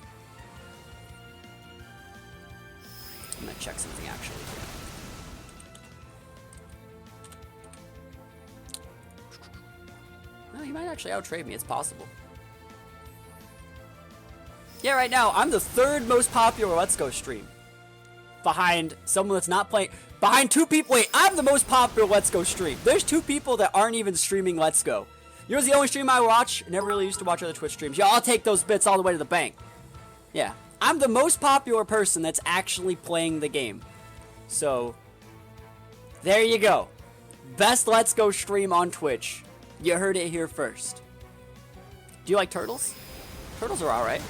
I'm going to check something, actually. Well, he might actually out-trade me. It's possible. Yeah, right now, I'm the third most popular Let's Go stream. Behind someone that's not playing. Behind two people. Wait, I'm the most popular Let's Go stream. There's two people that aren't even streaming Let's Go. Yours the only stream I watch. Never really used to watch other Twitch streams. Yeah, I'll take those bits all the way to the bank. Yeah. I'm the most popular person that's actually playing the game. So, there you go. Best Let's Go stream on Twitch. You heard it here first. Do you like turtles? Turtles are alright.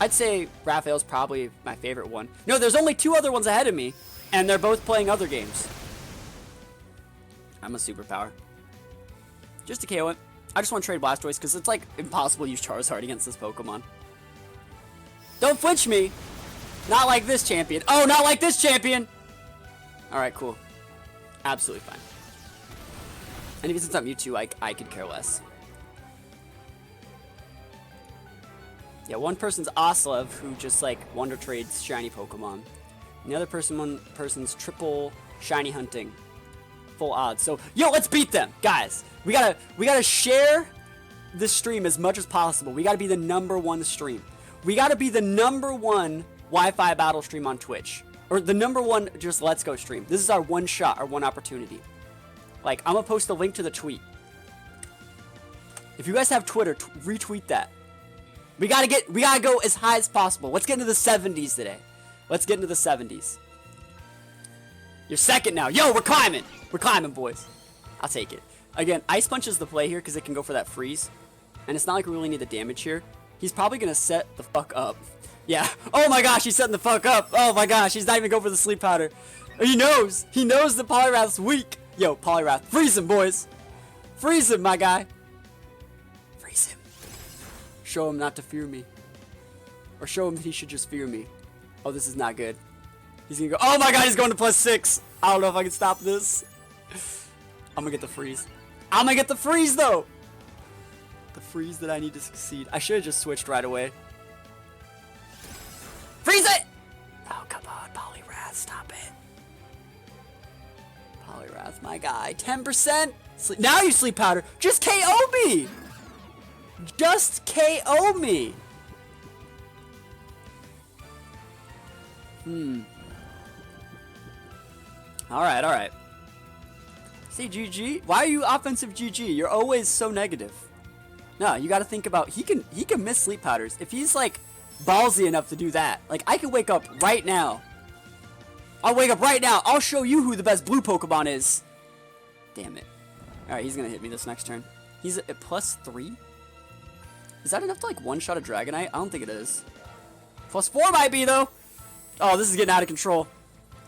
I'd say Raphael's probably my favorite one. No, there's only two other ones ahead of me, and they're both playing other games. I'm a superpower. Just to KO it. I just want to trade Blastoise, because it's like impossible to use Charizard against this Pokemon. Don't flinch me! Not like this champion. Oh, not like this champion! Alright, cool. Absolutely fine. And if it's not Mewtwo, I could care less. Yeah, one person's Oslev, who just, like, Wonder Trades shiny Pokemon. And the other person's triple shiny hunting. Full odds. So, yo, let's beat them! Guys, we gotta share this stream as much as possible. We gotta be the #1 stream. We gotta be the #1 Wi-Fi battle stream on Twitch. Or the #1 just Let's Go stream. This is our one shot, our one opportunity. Like, I'm gonna post a link to the tweet. If you guys have Twitter, retweet that. We gotta go as high as possible. Let's get into the 70s today. Let's get into the 70s. You're second now. Yo, we're climbing. We're climbing, boys. I'll take it. Again, Ice Punch is the play here because it can go for that freeze. And it's not like we really need the damage here. He's probably gonna set the fuck up. Yeah. Oh my gosh, he's setting the fuck up. Oh my gosh, he's not even going for the sleep powder. He knows. He knows the Poliwrath's weak. Yo, Poliwrath, freeze him, boys. Freeze him, my guy. Freeze him. Show him not to fear me. Or show him that he should just fear me. Oh, this is not good. He's gonna go. Oh my god, he's going to +6. I don't know if I can stop this. I'm gonna get the freeze. I'm gonna get the freeze though. The freeze that I need to succeed. I should have just switched right away. Freeze it! Oh, come on, Poliwrath, stop it. Poliwrath, my guy. 10%? Now you sleep powder. Just KO me! Just KO me! Alright, alright. See, GG? Why are you offensive GG? You're always so negative. No, you gotta think about, he can miss sleep powders. If he's like ballsy enough to do that, like I can wake up right now. I'll wake up right now. I'll show you who the best blue Pokemon is. Damn it. Alright, he's gonna hit me this next turn. He's at +3? Is that enough to like one-shot a Dragonite? I don't think it is. +4 might be though. Oh, this is getting out of control.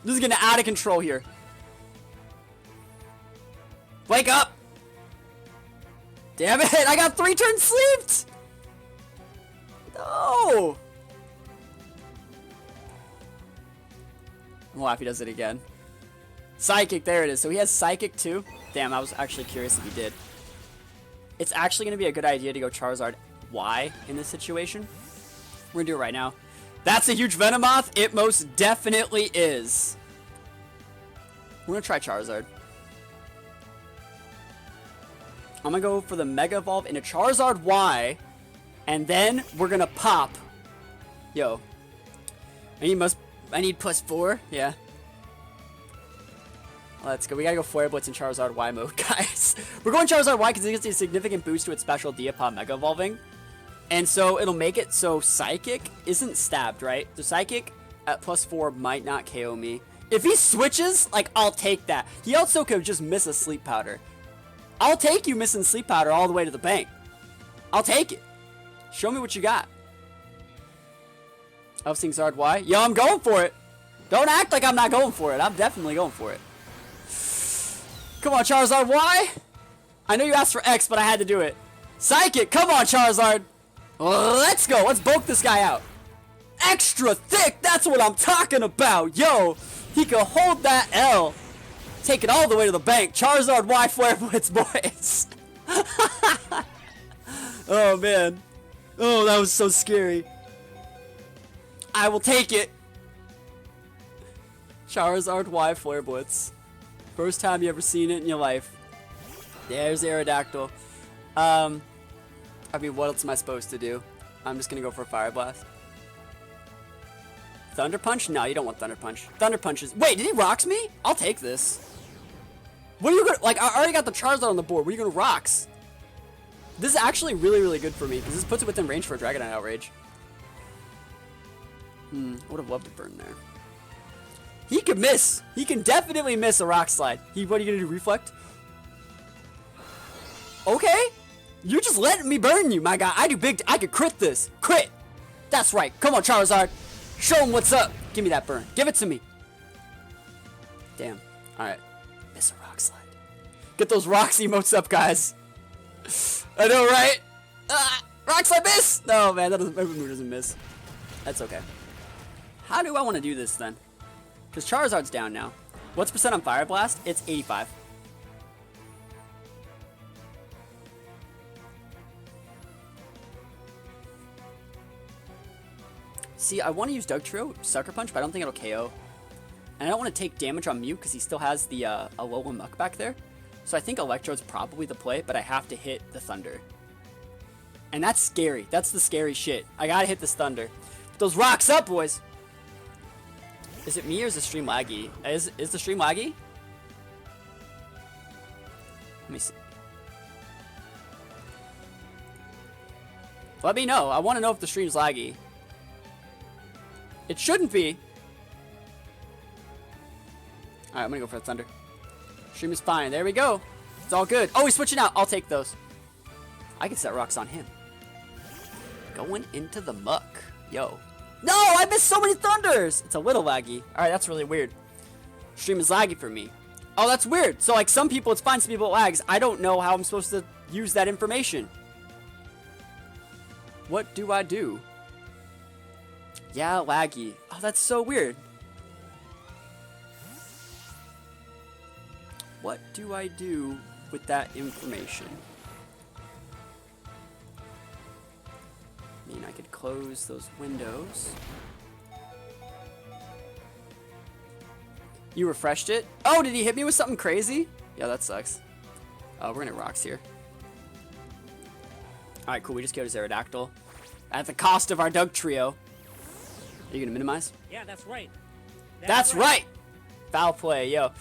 This is getting out of control here. Wake up! Damn it! I got 3 turns sleeped! No! Well, if he does it again. Psychic, there it is. So he has Psychic too? Damn, I was actually curious if he did. It's actually going to be a good idea to go Charizard Y in this situation. We're going to do it right now. That's a huge Venomoth. It most definitely is. We're going to try Charizard. I'm going to go for the Mega Evolve into Charizard Y. And then we're going to pop. Yo. I need +4. Yeah. Let's go. We got to go Flare Blitz in Charizard Y mode, guys. We're going Charizard Y because it gets a significant boost to its special D upon Mega Evolving. And so it'll make it so Psychic isn't stabbed, right? So Psychic at +4 might not KO me. If he switches, like, I'll take that. He also could just miss a Sleep Powder. I'll take you missing Sleep Powder all the way to the bank. I'll take it. Show me what you got. Upsing Zard Y. Yo, I'm going for it. Don't act like I'm not going for it. I'm definitely going for it. Come on, Charizard Y. I know you asked for X, but I had to do it. Psychic, come on, Charizard. Let's go. Let's bulk this guy out. Extra thick. That's what I'm talking about. Yo, he can hold that L. Take it all the way to the bank. Charizard Y Flare Blitz, boys. Oh, man. Oh, that was so scary. I will take it. Charizard Y Flare Blitz. First time you ever seen it in your life. There's Aerodactyl. I mean, what else am I supposed to do? I'm just gonna go for a Fire Blast. Thunder Punch? No, you don't want Thunder Punch. Thunder Punch is... Wait, did he Rocks me? I'll take this. What are you gonna... Like, I already got the Charizard on the board. What are you gonna Rocks? This is actually really, really good for me, because this puts it within range for a Dragonite Outrage. I would have loved to burn there. He can miss. He can definitely miss a Rock Slide. What are you gonna do, Reflect? Okay. You're just letting me burn you, my guy. I could crit this. Crit. That's right. Come on, Charizard. Show him what's up. Give me that burn. Give it to me. Damn. All right. Miss a Rock Slide. Get those Rocks emotes up, guys. I know, right? Rock Slide miss. No, man. That move doesn't miss. That's okay. How do I want to do this then? Because Charizard's down now. What's percent on Fire Blast? It's 85. See, I want to use Dugtrio, Sucker Punch, but I don't think it'll KO. And I don't want to take damage on Mew because he still has the Alola Muck back there. So I think Electrode's probably the play, but I have to hit the Thunder. And that's scary. That's the scary shit. I gotta hit this Thunder. Put those rocks up, boys! Is it me or is the stream laggy? Is the stream laggy? Let me see. Let me know. I want to know if the stream's laggy. It shouldn't be. Alright, I'm gonna go for the Thunder. Stream is fine. There we go. It's all good. Oh, he's switching out. I'll take those. I can set rocks on him. Going into the muck. Yo. No, I missed so many Thunders. It's a little laggy. Alright, that's really weird. Stream is laggy for me. Oh, that's weird. So, like, some people it's fine, some people it lags. I don't know how I'm supposed to use that information. What do I do? Yeah, laggy. Oh, that's so weird. What do I do with that information? I mean, I could close those windows. You refreshed it? Oh, did he hit me with something crazy? Yeah, that sucks. Oh, we're gonna rocks here. Alright, cool. We just killed his Aerodactyl at the cost of our Dugtrio. Are you gonna minimize? Yeah, that's right. That's right! Foul play, yo.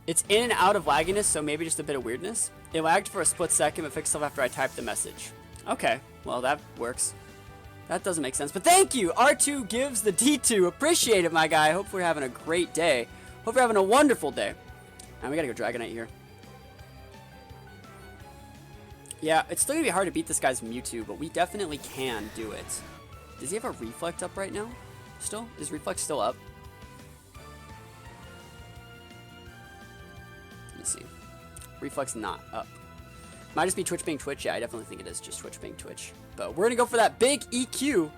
It's in and out of lagginess, so maybe just a bit of weirdness. It lagged for a split second, but fixed itself after I typed the message. Okay, well, that works. That doesn't make sense, but thank you! R2 gives the D2. Appreciate it, my guy. Hope we're having a great day. Hope you're having a wonderful day. And we gotta go Dragonite here. Yeah, it's still gonna be hard to beat this guy's Mewtwo, but we definitely can do it. Does he have a Reflect up right now? Still? Is Reflex still up? Let me see. Reflex not up. Might just be Twitch being Twitch. Yeah, I definitely think it is just Twitch being Twitch. But we're gonna go for that big EQ.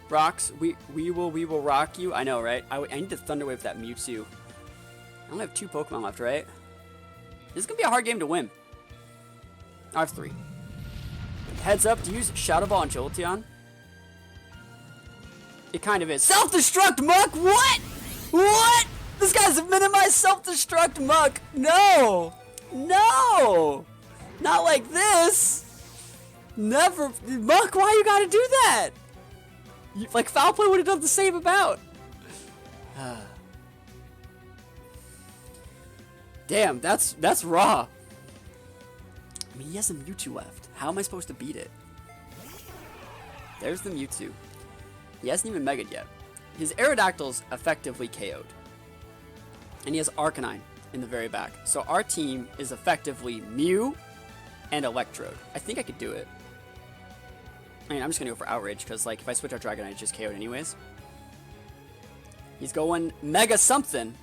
Rocks, we will rock you. I know, right? I need to Thunder Wave that Mewtwo. I only have 2 Pokemon left, right? This is gonna be a hard game to win. I have 3. Heads up to use Shadow Ball and Jolteon. It kind of is. Self-destruct Muck? What? What? This guy's a minimized self-destruct Muck. No. No. Not like this. Never. Muck, why you gotta do that? Like, Foul Play would have done the same amount. Damn, that's raw. I mean, he has a Mewtwo left. How am I supposed to beat it? There's the Mewtwo. He hasn't even Mega'd yet. His Aerodactyl's effectively KO'd. And he has Arcanine in the very back. So our team is effectively Mew and Electrode. I think I could do it. I mean, I'm just going to go for Outrage, because, like, if I switch out Dragonite, it's just KO'd anyways. He's going Mega something.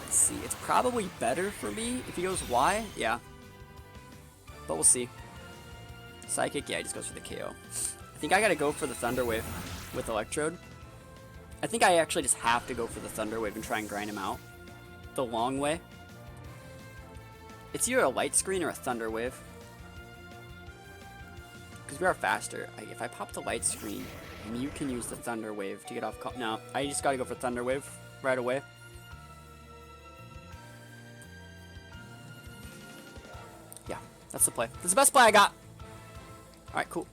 Let's see. It's probably better for me if he goes Y. Yeah. But we'll see. Psychic, yeah, he just goes for the KO. I think I got to go for the Thunder Wave with Electrode. I think I actually just have to go for the Thunder Wave and try and grind him out the long way. It's either a Light Screen or a Thunder Wave. Because we are faster. If I pop the Light Screen, Mew can use the Thunder Wave to get off. No, I just gotta go for Thunder Wave right away. Yeah, that's the play. That's the best play I got. Alright, cool.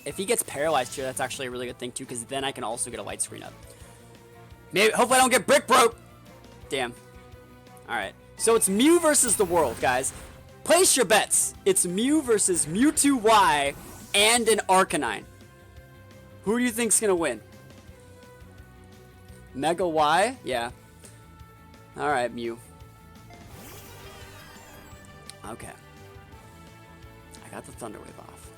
If he gets paralyzed here, that's actually a really good thing too, because then I can also get a Light Screen up. Maybe, hopefully I don't get Brick Broke. Damn. Alright, so it's Mew versus the world, guys. Place your bets. It's Mew versus Mewtwo Y and an Arcanine. Who do you think's gonna win? Mega Y? Yeah. Alright, Mew. Okay. I got the Thunder Wave off.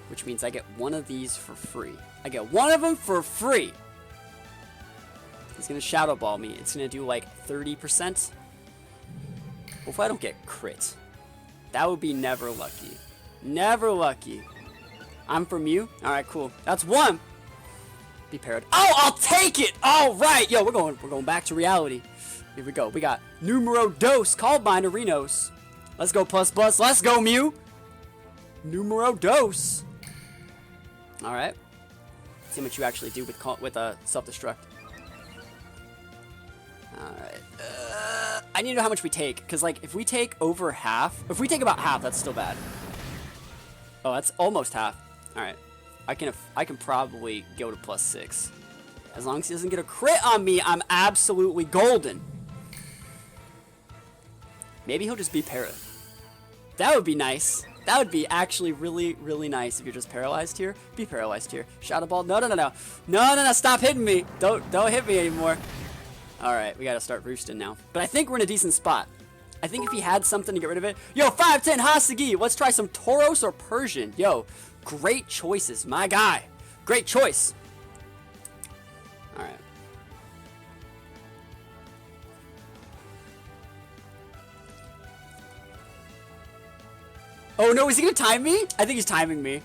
Which means I get one of these for free. I get one of them for free. He's gonna Shadow Ball me. It's gonna do like 30%. Hopefully I don't get crit. That would be never lucky. Never lucky. I'm for Mew? Alright, cool. That's one. Be paired. Oh, I'll take it! Alright! Yo, we're going back to reality. Here we go. We got Numero Dos, Called Mine Arenos. Let's go, plus plus. Let's go, Mew! Numero Dos. Alright. See what you actually do with a self-destruct. Alright. I need to know how much we take, because, like, if we take over half, if we take about half, that's still bad. Oh, that's almost half. Alright. I can probably go to +6. As long as he doesn't get a crit on me, I'm absolutely golden. Maybe he'll just be para. That would be nice. That would be actually really, really nice if you're just paralyzed here. Be paralyzed here. Shadow Ball. No, no, no, no. No, no, no. Stop hitting me. Don't hit me anymore. Alright, we gotta start roosting now. But I think we're in a decent spot. I think if he had something to get rid of it. Yo, 5'10" Hasagi. Let's try some Tauros or Persian. Yo, great choices, my guy. Great choice. Alright. Oh no, is he gonna time me? I think he's timing me.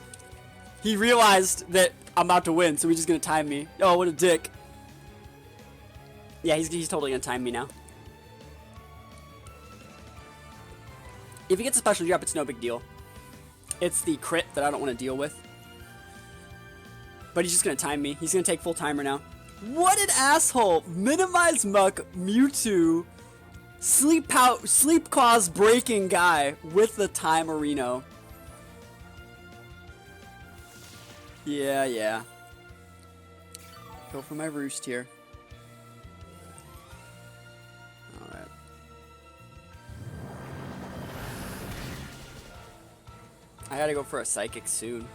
He realized that I'm about to win, so he's just gonna time me. Oh, what a dick. Yeah, he's totally gonna time me now. If he gets a special drop, it's no big deal. It's the crit that I don't want to deal with. But he's just gonna time me. He's gonna take full timer now. What an asshole! Minimize Muck, Mewtwo, Sleep Claws breaking guy with the Timerino. Yeah. Go for my roost here. Alright. I gotta go for a Psychic soon.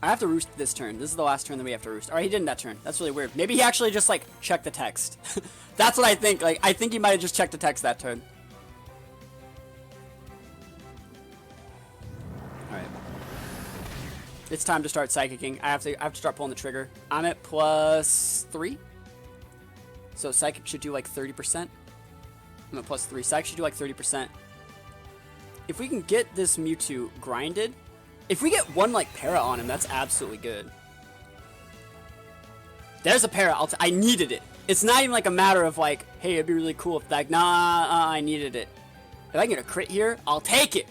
I have to roost this turn. This is the last turn that we have to roost. Alright, he didn't that turn. That's really weird. Maybe he actually just, like, checked the text. That's what I think. Like, I think he might have just checked the text that turn. Alright. It's time to start Psychicking. I have to start pulling the trigger. I'm at +3. So Psychic should do, like, 30%. I'm at +3. Psychic should do, like, 30%. If we can get this Mewtwo grinded... If we get one, like, para on him, that's absolutely good. There's a para. I needed it. It's not even, like, a matter of, like, hey, it'd be really cool if, like, nah, I needed it. If I can get a crit here, I'll take it.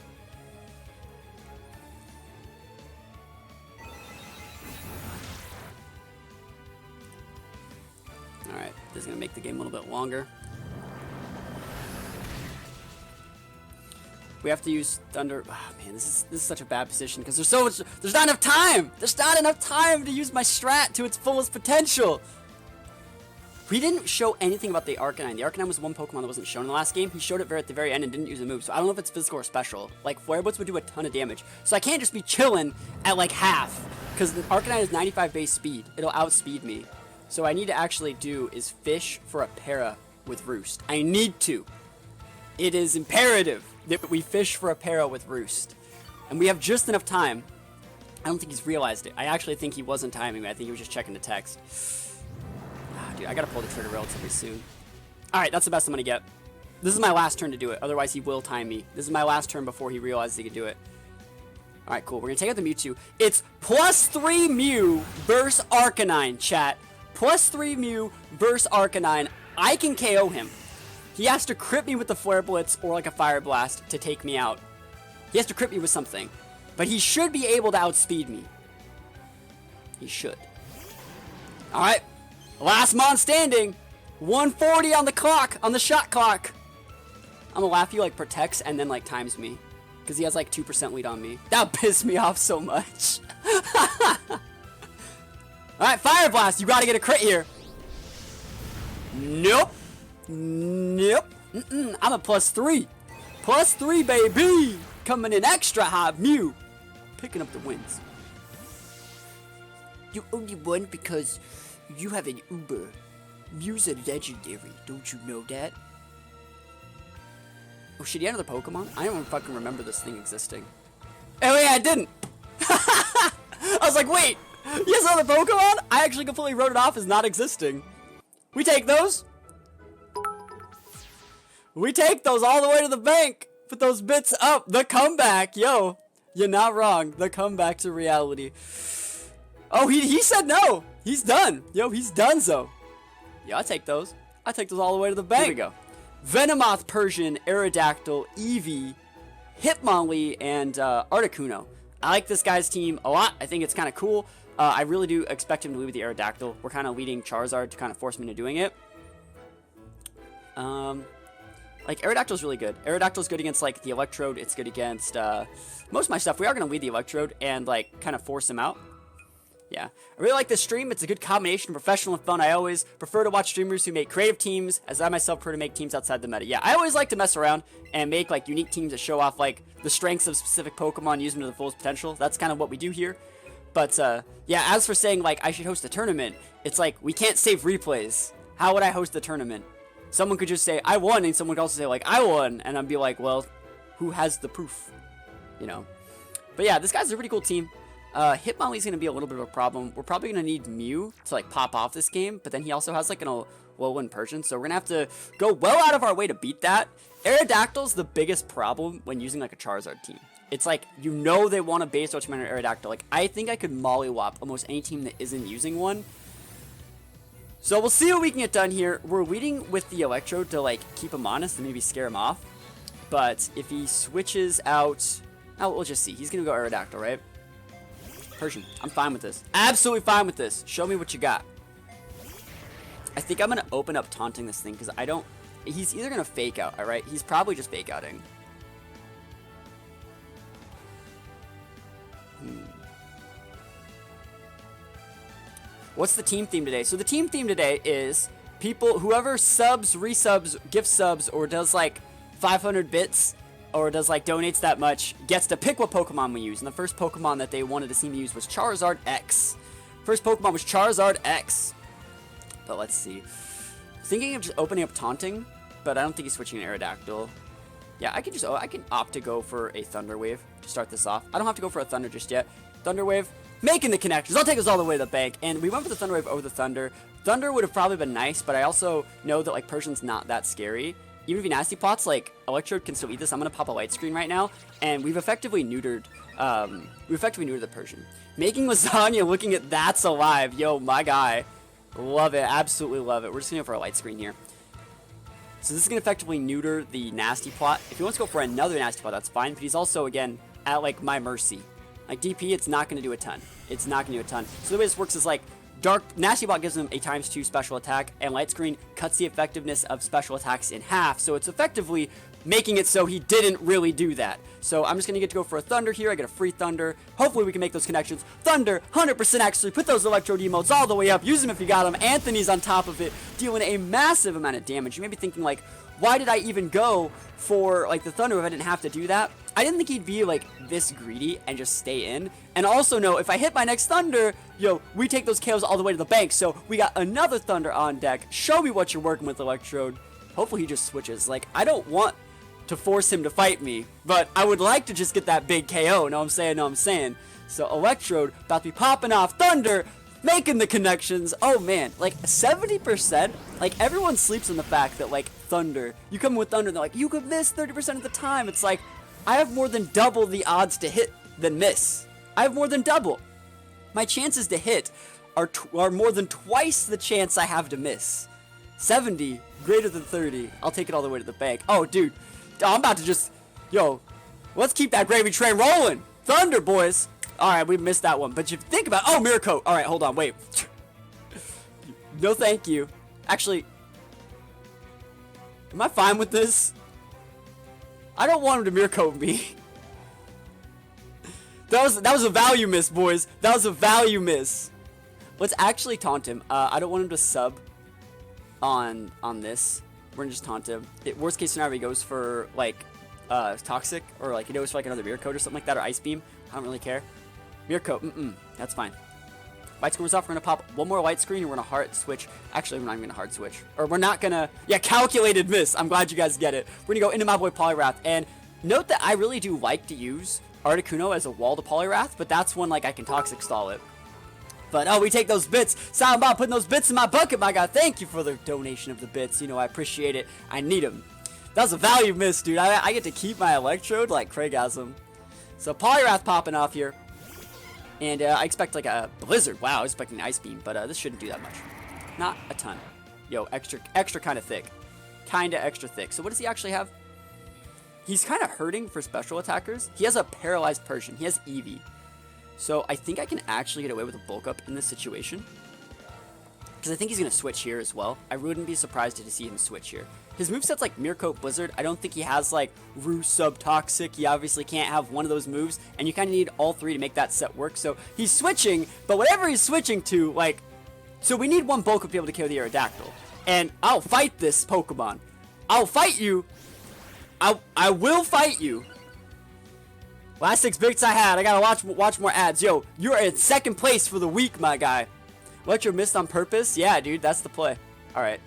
Alright, this is going to make the game a little bit longer. We have to use Thunder. Oh, man, this is such a bad position because there's so much. There's not enough time. There's not enough time to use my strat to its fullest potential. We didn't show anything about the Arcanine. The Arcanine was one Pokemon that wasn't shown in the last game. He showed it at the very end and didn't use a move. So I don't know if it's physical or special. Like Flare Blitz would do a ton of damage. So I can't just be chilling at like half because the Arcanine is 95 base speed. It'll outspeed me. So what I need to actually do is fish for a para with Roost. I need to. It is imperative that we fish for a para with Roost. And we have just enough time. I don't think he's realized it. I actually think he wasn't timing me. I think he was just checking the text. Ah, dude, I gotta pull the trigger relatively soon. Alright, that's the best I'm gonna get. This is my last turn to do it. Otherwise, he will time me. This is my last turn before he realizes he can do it. Alright, cool. We're gonna take out the Mewtwo. It's +3 Mew versus Arcanine, chat. +3 Mew versus Arcanine. I can KO him. He has to crit me with the Flare Blitz or like a Fire Blast to take me out. He has to crit me with something. But he should be able to outspeed me. He should. Alright. Last mon standing. 140 on the clock. On the shot clock. I'm gonna laugh. He like protects and then like times me. Because he has like 2% lead on me. That pissed me off so much. Alright, Fire Blast. You gotta get a crit here. Nope. Nope. I'm a +3. +3, baby. Coming in extra hot. Mew. Picking up the wins. You only won because you have an Uber. Mew's a legendary. Don't you know that? Oh shit, he had another Pokemon? I don't even fucking remember this thing existing. Oh yeah, I didn't. I was like, wait. He has another Pokemon? I actually completely wrote it off as not existing. We take those. We take those all the way to the bank. Put those bits up. The comeback. Yo, you're not wrong. The comeback to reality. Oh, he said no. He's done. Yo, he's done so. Yeah, I take those. I take those all the way to the bank. Here we go. Venomoth, Persian, Aerodactyl, Eevee, Hitmonlee, and Articuno. I like this guy's team a lot. I think it's kind of cool. I really do expect him to lead with the Aerodactyl. We're kind of leading Charizard to kind of force me into doing it. Like, Aerodactyl's really good. Aerodactyl's good against, like, the Electrode. It's good against, most of my stuff. We are going to lead the Electrode and, like, kind of force him out. Yeah. I really like this stream. It's a good combination of professional and fun. I always prefer to watch streamers who make creative teams, as I myself prefer to make teams outside the meta. Yeah, I always like to mess around and make, like, unique teams that show off, like, the strengths of specific Pokemon, use them to the fullest potential. That's kind of what we do here. But, yeah, as for saying, like, I should host a tournament, it's like, we can't save replays. How would I host the tournament? Someone could just say, I won, and someone could also say, like, I won, and I'd be like, well, who has the proof? You know? But yeah, this guy's a pretty cool team. Hitmonlee's going to be a little bit of a problem. We're probably going to need Mew to, like, pop off this game, but then he also has, like, an Alolan Persian, so we're going to have to go well out of our way to beat that. Aerodactyl's the biggest problem when using, like, a Charizard team. It's like, you know they want a base Ultimate or Aerodactyl. Like, I think I could mollywop almost any team that isn't using one. So we'll see what we can get done here. We're leading with the Electrode to, like, keep him honest and maybe scare him off. But if he switches out... Oh, we'll just see. He's going to go Aerodactyl, right? Persian. I'm fine with this. Absolutely fine with this. Show me what you got. I think I'm going to open up taunting this thing because I don't... He's either going to fake out, alright? He's probably just fake outing. What's the team theme today? So the team theme today is people, whoever subs, resubs, gift subs, or does like 500 bits, or does like donates that much, gets to pick what Pokemon we use. And the first Pokemon that they wanted to see me use was Charizard X. First Pokemon was Charizard X. But let's see. Thinking of just opening up taunting, but I don't think he's switching an Aerodactyl. Yeah, I can opt to go for a Thunder Wave to start this off. I don't have to go for a Thunder just yet. Thunder Wave, making the connections. I'll take us all the way to the bank. And we went for the Thunder Wave over the Thunder. Thunder would have probably been nice, but I also know that, like, Persian's not that scary. Even if he Nasty Pots, like, Electrode can still eat this. I'm going to pop a Light Screen right now. And we've effectively neutered, the Persian. Making lasagna, looking at That's Alive. Yo, my guy. Love it. Absolutely love it. We're just going to go for a Light Screen here. So this is going to effectively neuter the Nasty Plot. If he wants to go for another Nasty Plot, that's fine. But he's also, again, at, like, my mercy. Like, DP, it's not going to do a ton. It's not going to do a ton. So the way this works is, like, Nasty Plot gives him a ×2 special attack, and Light Screen cuts the effectiveness of special attacks in half. So it's effectively making it so he didn't really do that. So I'm just going to get to go for a Thunder here. I get a free Thunder. Hopefully we can make those connections. Thunder, 100% actually. Put those Electrode emotes all the way up. Use them if you got them. Anthony's on top of it, dealing a massive amount of damage. You may be thinking, like, why did I even go for, like, the Thunder if I didn't have to do that? I didn't think he'd be, like, this greedy and just stay in. And also know, if I hit my next Thunder, yo, we take those KOs all the way to the bank. So we got another Thunder on deck. Show me what you're working with, Electrode. Hopefully he just switches. Like, I don't want to force him to fight me, but I would like to just get that big KO. Know what I'm saying? Know what I'm saying? So Electrode about to be popping off. Thunder, making the connections. Oh, man. Like, 70%, like, everyone sleeps on the fact that, like, Thunder, you come with Thunder, and they're like, you could miss 30% of the time. It's like, I have more than double the odds to hit than miss. I have more than double. My chances to hit are more than twice the chance I have to miss. 70, greater than 30. I'll take it all the way to the bank. Oh, dude. I'm about to just... Yo, let's keep that gravy train rolling. Thunder, boys. All right, we missed that one. But you think about... Oh, Mirror Coat. All right, hold on. Wait. No, thank you. Actually... Am I fine with this? I don't want him to Mirror Coat me. That was a value miss, boys. That was a value miss. Let's actually taunt him. I don't want him to sub on this. We're gonna just taunt him. Worst case scenario, he goes for, like, Toxic, or, like, he goes for, like, another Mirror Coat or something like that, or Ice Beam. I don't really care. Mirror Coat, that's fine. Light Screen was off. We're gonna pop one more Light Screen, and we're gonna hard switch. Actually, we're not even gonna hard switch. Or we're not gonna... Yeah, calculated miss. I'm glad you guys get it. We're gonna go into my boy Poliwrath. And note that I really do like to use Articuno as a wall to Poliwrath, but that's when, like, I can Toxic Stall it. But, oh, we take those bits. Silent Bob putting those bits in my bucket, my guy. Thank you for the donation of the bits. You know, I appreciate it. I need them. That was a value miss, dude. I get to keep my Electrode like Craigasm. So, Poliwrath popping off here. And I expect, like, a Blizzard. Wow, I was expecting an Ice Beam, but this shouldn't do that much. Not a ton. Yo, extra kind of thick. Kinda extra thick. So what does he actually have? He's kind of hurting for special attackers. He has a paralyzed Persian. He has Eevee. So I think I can actually get away with a bulk up in this situation. Because I think he's going to switch here as well. I wouldn't be surprised to see him switch here. His moveset's like Mirror Coat, Blizzard. I don't think he has like Roost, Sub, Toxic. He obviously can't have one of those moves. And you kind of need all three to make that set work. So he's switching, but whatever he's switching to, like... So we need one bulk up to be able to KO the Aerodactyl. And I'll fight this Pokemon. I'll fight you. I will fight you. Last 6 bits I had. I gotta watch more ads. Yo, you're in second place for the week, my guy. Electro missed on purpose? Yeah, dude, that's the play. Alright.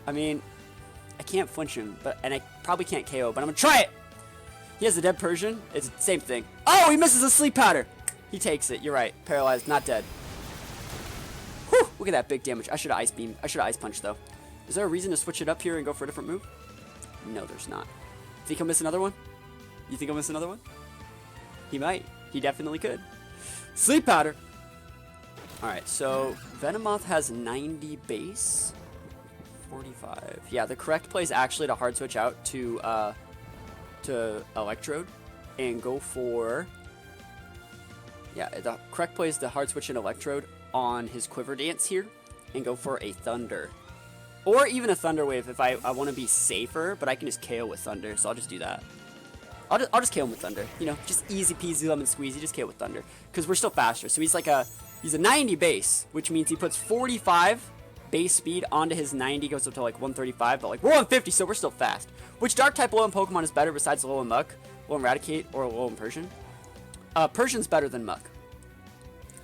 I mean, I can't flinch him, and I probably can't KO, but I'm gonna try it! He has a dead Persian. It's the same thing. Oh, he misses a Sleep Powder! He takes it. You're right. Paralyzed, not dead. Whew, look at that big damage. I should have Ice Beam. I should have Ice Punch, though. Is there a reason to switch it up here and go for a different move? No, there's not. Think he'll miss another one? You think he'll miss another one? He might. He definitely could. Sleep Powder. Alright, so Venomoth has 90 base. 45. Yeah, the correct play is actually to hard switch out to Electrode and go for... Yeah, the correct play is to hard switch an Electrode on his Quiver Dance here and go for a Thunder. Or even a Thunder Wave if I want to be safer, but I can just KO with Thunder, so I'll just do that. I'll just KO him with Thunder. You know, just easy peasy lemon squeezy, just KO with Thunder. Because we're still faster. So he's like he's a 90 base, which means he puts 45 base speed onto his 90, goes up to like 135, but like we're on 50, so we're still fast. Which dark type Alolan Pokemon is better besides Alolan Muck, Alolan Raticate, or Alolan Persian? Persian's better than Muck.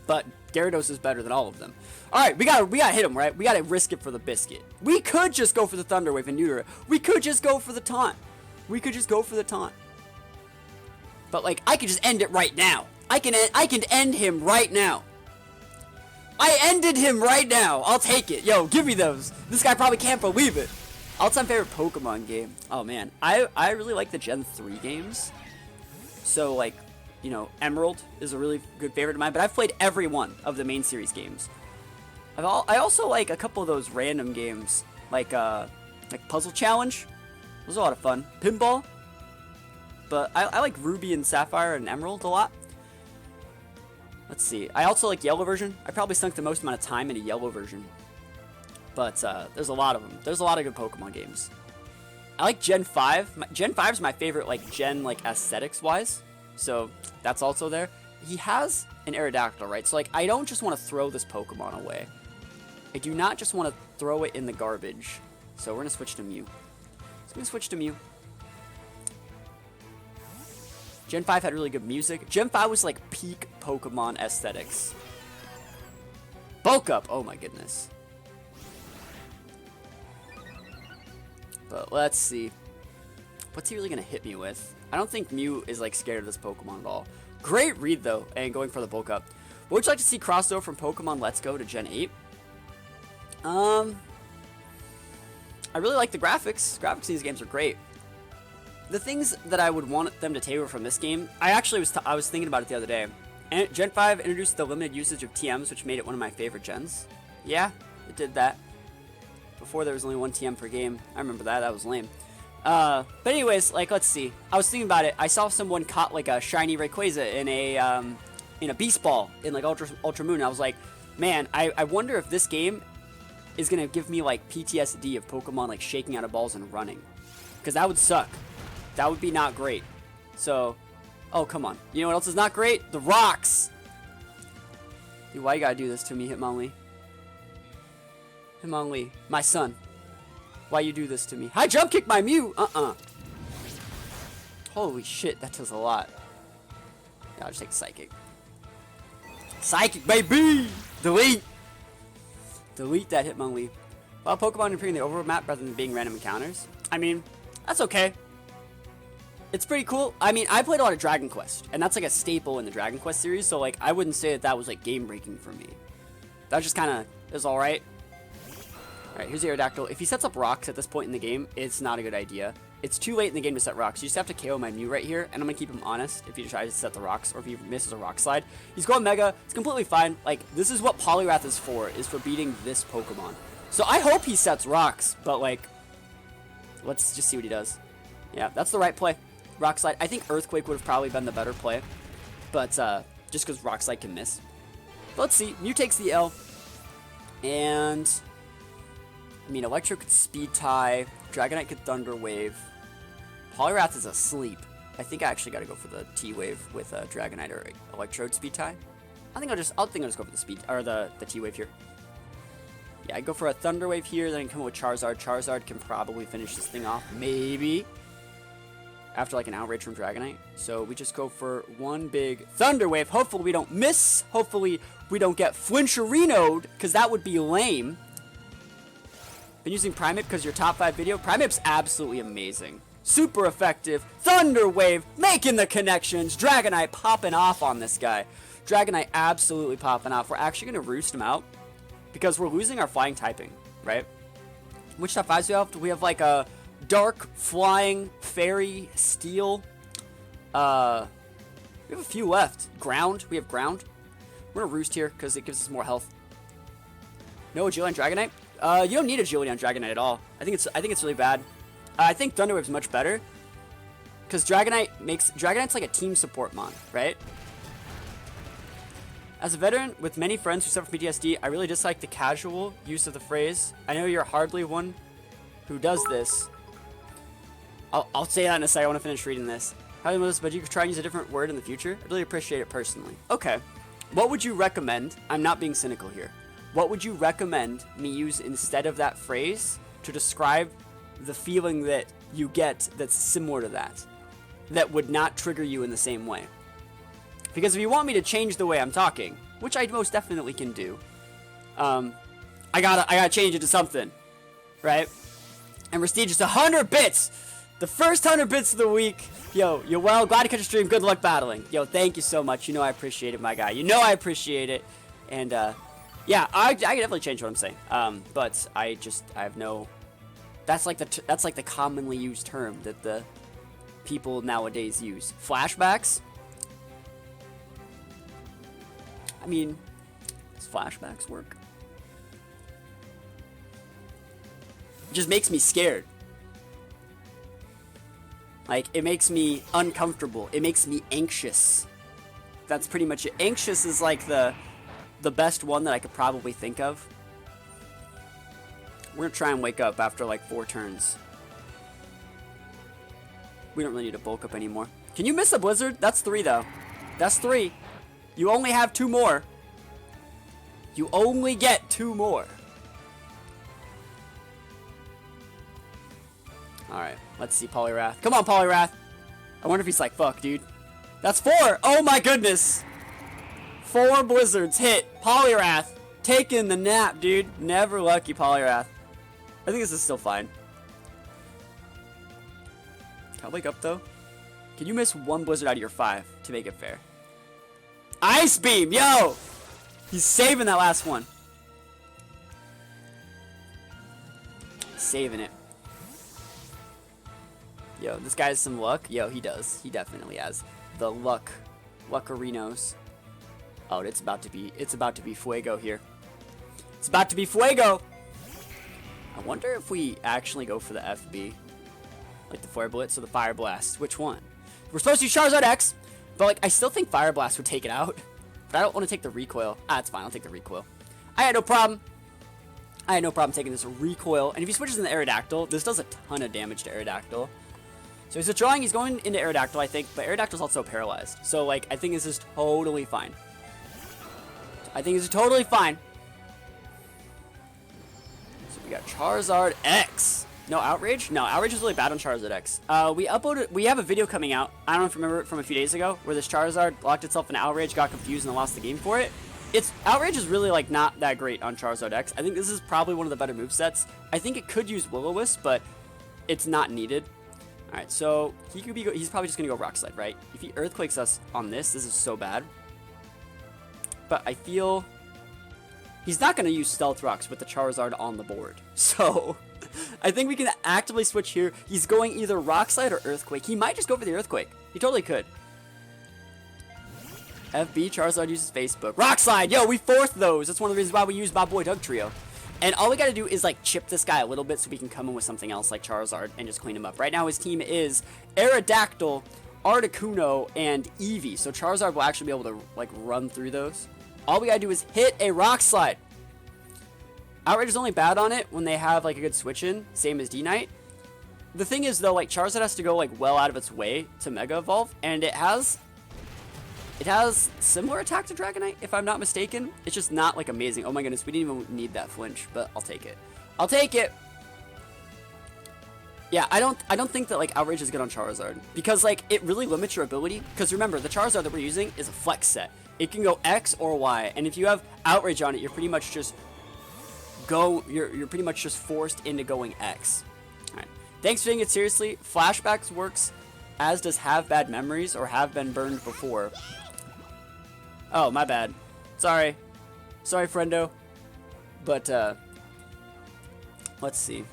But Gyarados is better than all of them. Alright, we gotta hit him, right? We gotta risk it for the biscuit. We could just go for the Thunder Wave and neuter it. We could just go for the taunt. But like, I could just end it right now. I can end him right now. I ended him right now. I'll take it. Yo, give me those. This guy probably can't believe it. All-time favorite Pokemon game. Oh man, I really like the Gen 3 games. So like, you know, Emerald is a really good favorite of mine, but I've played every one of the main series games. I also like a couple of those random games, like Puzzle Challenge. Those are a lot of fun. Pinball. But I like Ruby and Sapphire and Emerald a lot. Let's see. I also like Yellow version. I probably sunk the most amount of time into Yellow version. But there's a lot of them. There's a lot of good Pokemon games. I like Gen 5. Gen 5 is my favorite, like, Gen, like, aesthetics-wise. So that's also there. He has an Aerodactyl, right? So, like, I don't just want to throw this Pokemon away. I do not just want to throw it in the garbage. So we're going to switch to Mew. Gen 5 had really good music. Gen 5 was like peak Pokemon aesthetics. Bulk Up! Oh my goodness. But let's see. What's he really going to hit me with? I don't think Mew is like scared of this Pokemon at all. Great read though, and going for the Bulk Up. Would you like to see crossover from Pokemon Let's Go to Gen 8? I really like the graphics. Graphics in these games are great. The things that I would want them to tailor from this game, I was thinking about it the other day. And Gen 5 introduced the limited usage of TMs, which made it one of my favorite gens. Yeah, it did that. Before there was only one TM per game. I remember that. That was lame. But anyways, like, let's see. I was thinking about it. I saw someone caught like a shiny Rayquaza in a Beast Ball in like Ultra Moon. And I was like, man, I wonder if this game is gonna give me like PTSD of Pokemon like shaking out of balls and running, because that would suck. That would be not great. So, oh come on. You know what else is not great? The rocks. Dude, why you gotta do this to me, Hitmonlee? Hitmonlee, my son. Why you do this to me? High jump kick my Mew. Holy shit, that does a lot. Yeah, I'll just take Psychic. Psychic, baby! Delete! Delete that Hitmonlee. While Pokemon appearing in the overworld map rather than being random encounters. I mean, that's okay. It's pretty cool. I mean, I played a lot of Dragon Quest, and that's like a staple in the Dragon Quest series, so like, I wouldn't say that was like game-breaking for me. That just kind of is alright. Alright, here's the Aerodactyl. If he sets up rocks at this point in the game, it's not a good idea. It's too late in the game to set rocks. You just have to KO my Mew right here, and I'm going to keep him honest if he tries to set the rocks, or if he misses a rock slide. He's going Mega. It's completely fine. Like, this is what Poliwrath is for beating this Pokemon. So I hope he sets rocks, but like, let's just see what he does. Yeah, that's the right play. Rock Slide. I think Earthquake would have probably been the better play, but just because Rock Slide can miss. But let's see. Mew takes the L, and I mean, Electro could Speed Tie, Dragonite could Thunder Wave. Poliwrath is asleep. I think I actually got to go for the T Wave with Dragonite or Electrode Speed Tie. I think I'll just go for the Speed or the T Wave here. Yeah, I go for a Thunder Wave here, then come with Charizard. Charizard can probably finish this thing off, maybe, after like an outrage from Dragonite. So we just go for one big Thunder Wave. Hopefully we don't miss. Hopefully we don't get Flincherino'd, because that would be lame. Been using Primeape because your top 5 video. Primeape's absolutely amazing. Super effective. Thunder Wave, making the connections. Dragonite popping off on this guy. Dragonite absolutely popping off. We're actually going to roost him out because we're losing our flying typing, right? Which top 5s we have? We have like a dark, flying, fairy, steel. We have a few left. Ground. We have ground. We're going to roost here because it gives us more health. No agility on Dragonite? You don't need agility on Dragonite at all. I think it's really bad. I think Thunder Wave's much better. Because Dragonite's like a team support mon, right? As a veteran with many friends who suffer from PTSD, I really dislike the casual use of the phrase. I know you're hardly one who does this. I'll say that in a second. I want to finish reading this. How do you know this? But you could try and use a different word in the future. I really appreciate it personally. Okay. What would you recommend? I'm not being cynical here. What would you recommend me use instead of that phrase to describe the feeling that you get that's similar to that? That would not trigger you in the same way. Because if you want me to change the way I'm talking, which I most definitely can do, I gotta change it to something, right? And Prestige just 100 bits! The first 100 bits of the week. Yo, you're well, glad to catch a stream, good luck battling. Yo, thank you so much, you know I appreciate it, my guy. You know I appreciate it. And, yeah, I can definitely change what I'm saying. But I have no... That's like the commonly used term that the people nowadays use. Flashbacks? I mean, does flashbacks work? It just makes me scared. Like, it makes me uncomfortable. It makes me anxious. That's pretty much it. Anxious is like the best one that I could probably think of. We're gonna try and wake up after like 4 turns. We don't really need to bulk up anymore. Can you miss a blizzard? That's 3 though. That's 3. You only have 2 more. You only get 2 more. Alright, let's see Poliwrath. Come on, Poliwrath. I wonder if he's like, fuck, dude. That's 4! Oh my goodness! 4 blizzards hit. Poliwrath taking the nap, dude. Never lucky, Poliwrath. I think this is still fine. Can I wake up, though? Can you miss 1 blizzard out of your 5 to make it fair? Ice Beam, yo! He's saving that last one. Saving it. Yo, this guy has some luck. Yo, he does. He definitely has the luck. Luckarinos. Oh, it's about to be fuego here. It's about to be fuego! I wonder if we actually go for the FB. Like the Fire Blitz or the Fire Blast. Which one? We're supposed to use Charizard X, but like I still think Fire Blast would take it out. But I don't want to take the recoil. Ah, it's fine. I'll take the recoil. I had no problem. I had no problem taking this recoil. And if he switches in the Aerodactyl, this does a ton of damage to Aerodactyl. So he's withdrawing. He's going into Aerodactyl, I think. But Aerodactyl's also paralyzed. So like, I think this is totally fine. I think this is totally fine. So we got Charizard X. No Outrage? No, Outrage is really bad on Charizard X. We have a video coming out, I don't know if you remember it, from a few days ago, where this Charizard locked itself in Outrage, got confused, and lost the game for it. Outrage is really, like, not that great on Charizard X. I think this is probably one of the better movesets. I think it could use Will-O-Wisp, but it's not needed. Alright, so he's probably just gonna go Rock Slide, right? If he Earthquakes us on this is so bad. But I feel he's not gonna use Stealth Rocks with the Charizard on the board. So I think we can actively switch here. He's going either Rock Slide or Earthquake. He might just go for the Earthquake. He totally could. FB, Charizard uses Facebook. Rock Slide! Yo, we fourth those. That's one of the reasons why we use Bob Boy Dugtrio. And all we gotta do is, like, chip this guy a little bit so we can come in with something else like Charizard and just clean him up. Right now his team is Aerodactyl, Articuno, and Eevee. So Charizard will actually be able to, like, run through those. All we gotta do is hit a Rock Slide. Outrage is only bad on it when they have, like, a good switch in, same as D-Knight. The thing is, though, like, Charizard has to go, like, well out of its way to Mega Evolve, and it has similar attack to Dragonite, if I'm not mistaken. It's just not, like, amazing. Oh my goodness, we didn't even need that flinch, but I'll take it. I'll take it! Yeah, I don't think that, like, Outrage is good on Charizard, because, like, it really limits your ability, because remember, the Charizard that we're using is a flex set. It can go X or Y, and if you have Outrage on it, you're pretty much just you're pretty much just forced into going X. Alright. Thanks for taking it seriously. Flashbacks works, as does Have Bad Memories or Have Been Burned Before. Oh, my bad. Sorry. Sorry, friendo. But, let's see.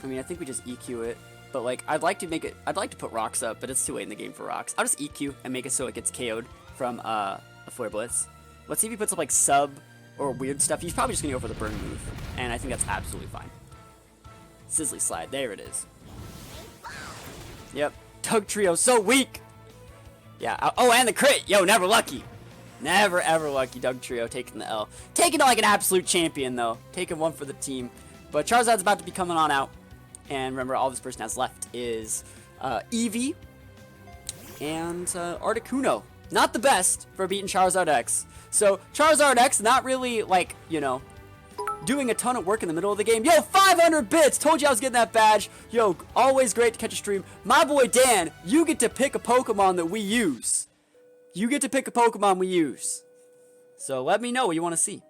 I mean, I think we just EQ it. But, like, I'd like to put rocks up, but it's too late in the game for rocks. I'll just EQ and make it so it gets KO'd from, a Flare Blitz. Let's see if he puts up, like, sub or weird stuff. He's probably just gonna go for the burn move. And I think that's absolutely fine. Sizzly Slide. There it is. Yep. Dugtrio, so weak! Yeah. Oh, and the crit! Yo, never lucky! Never, ever lucky. Dugtrio taking the L. Taking it like an absolute champion, though. Taking one for the team. But Charizard's about to be coming on out. And remember, all this person has left is Eevee and Articuno. Not the best for beating Charizard X. So, Charizard X, not really, like, you know, doing a ton of work in the middle of the game. Yo, 500 bits! Told you I was getting that badge. Yo, always great to catch a stream. My boy Dan, you get to pick a Pokemon that we use. You get to pick a Pokemon we use. So, let me know what you want to see.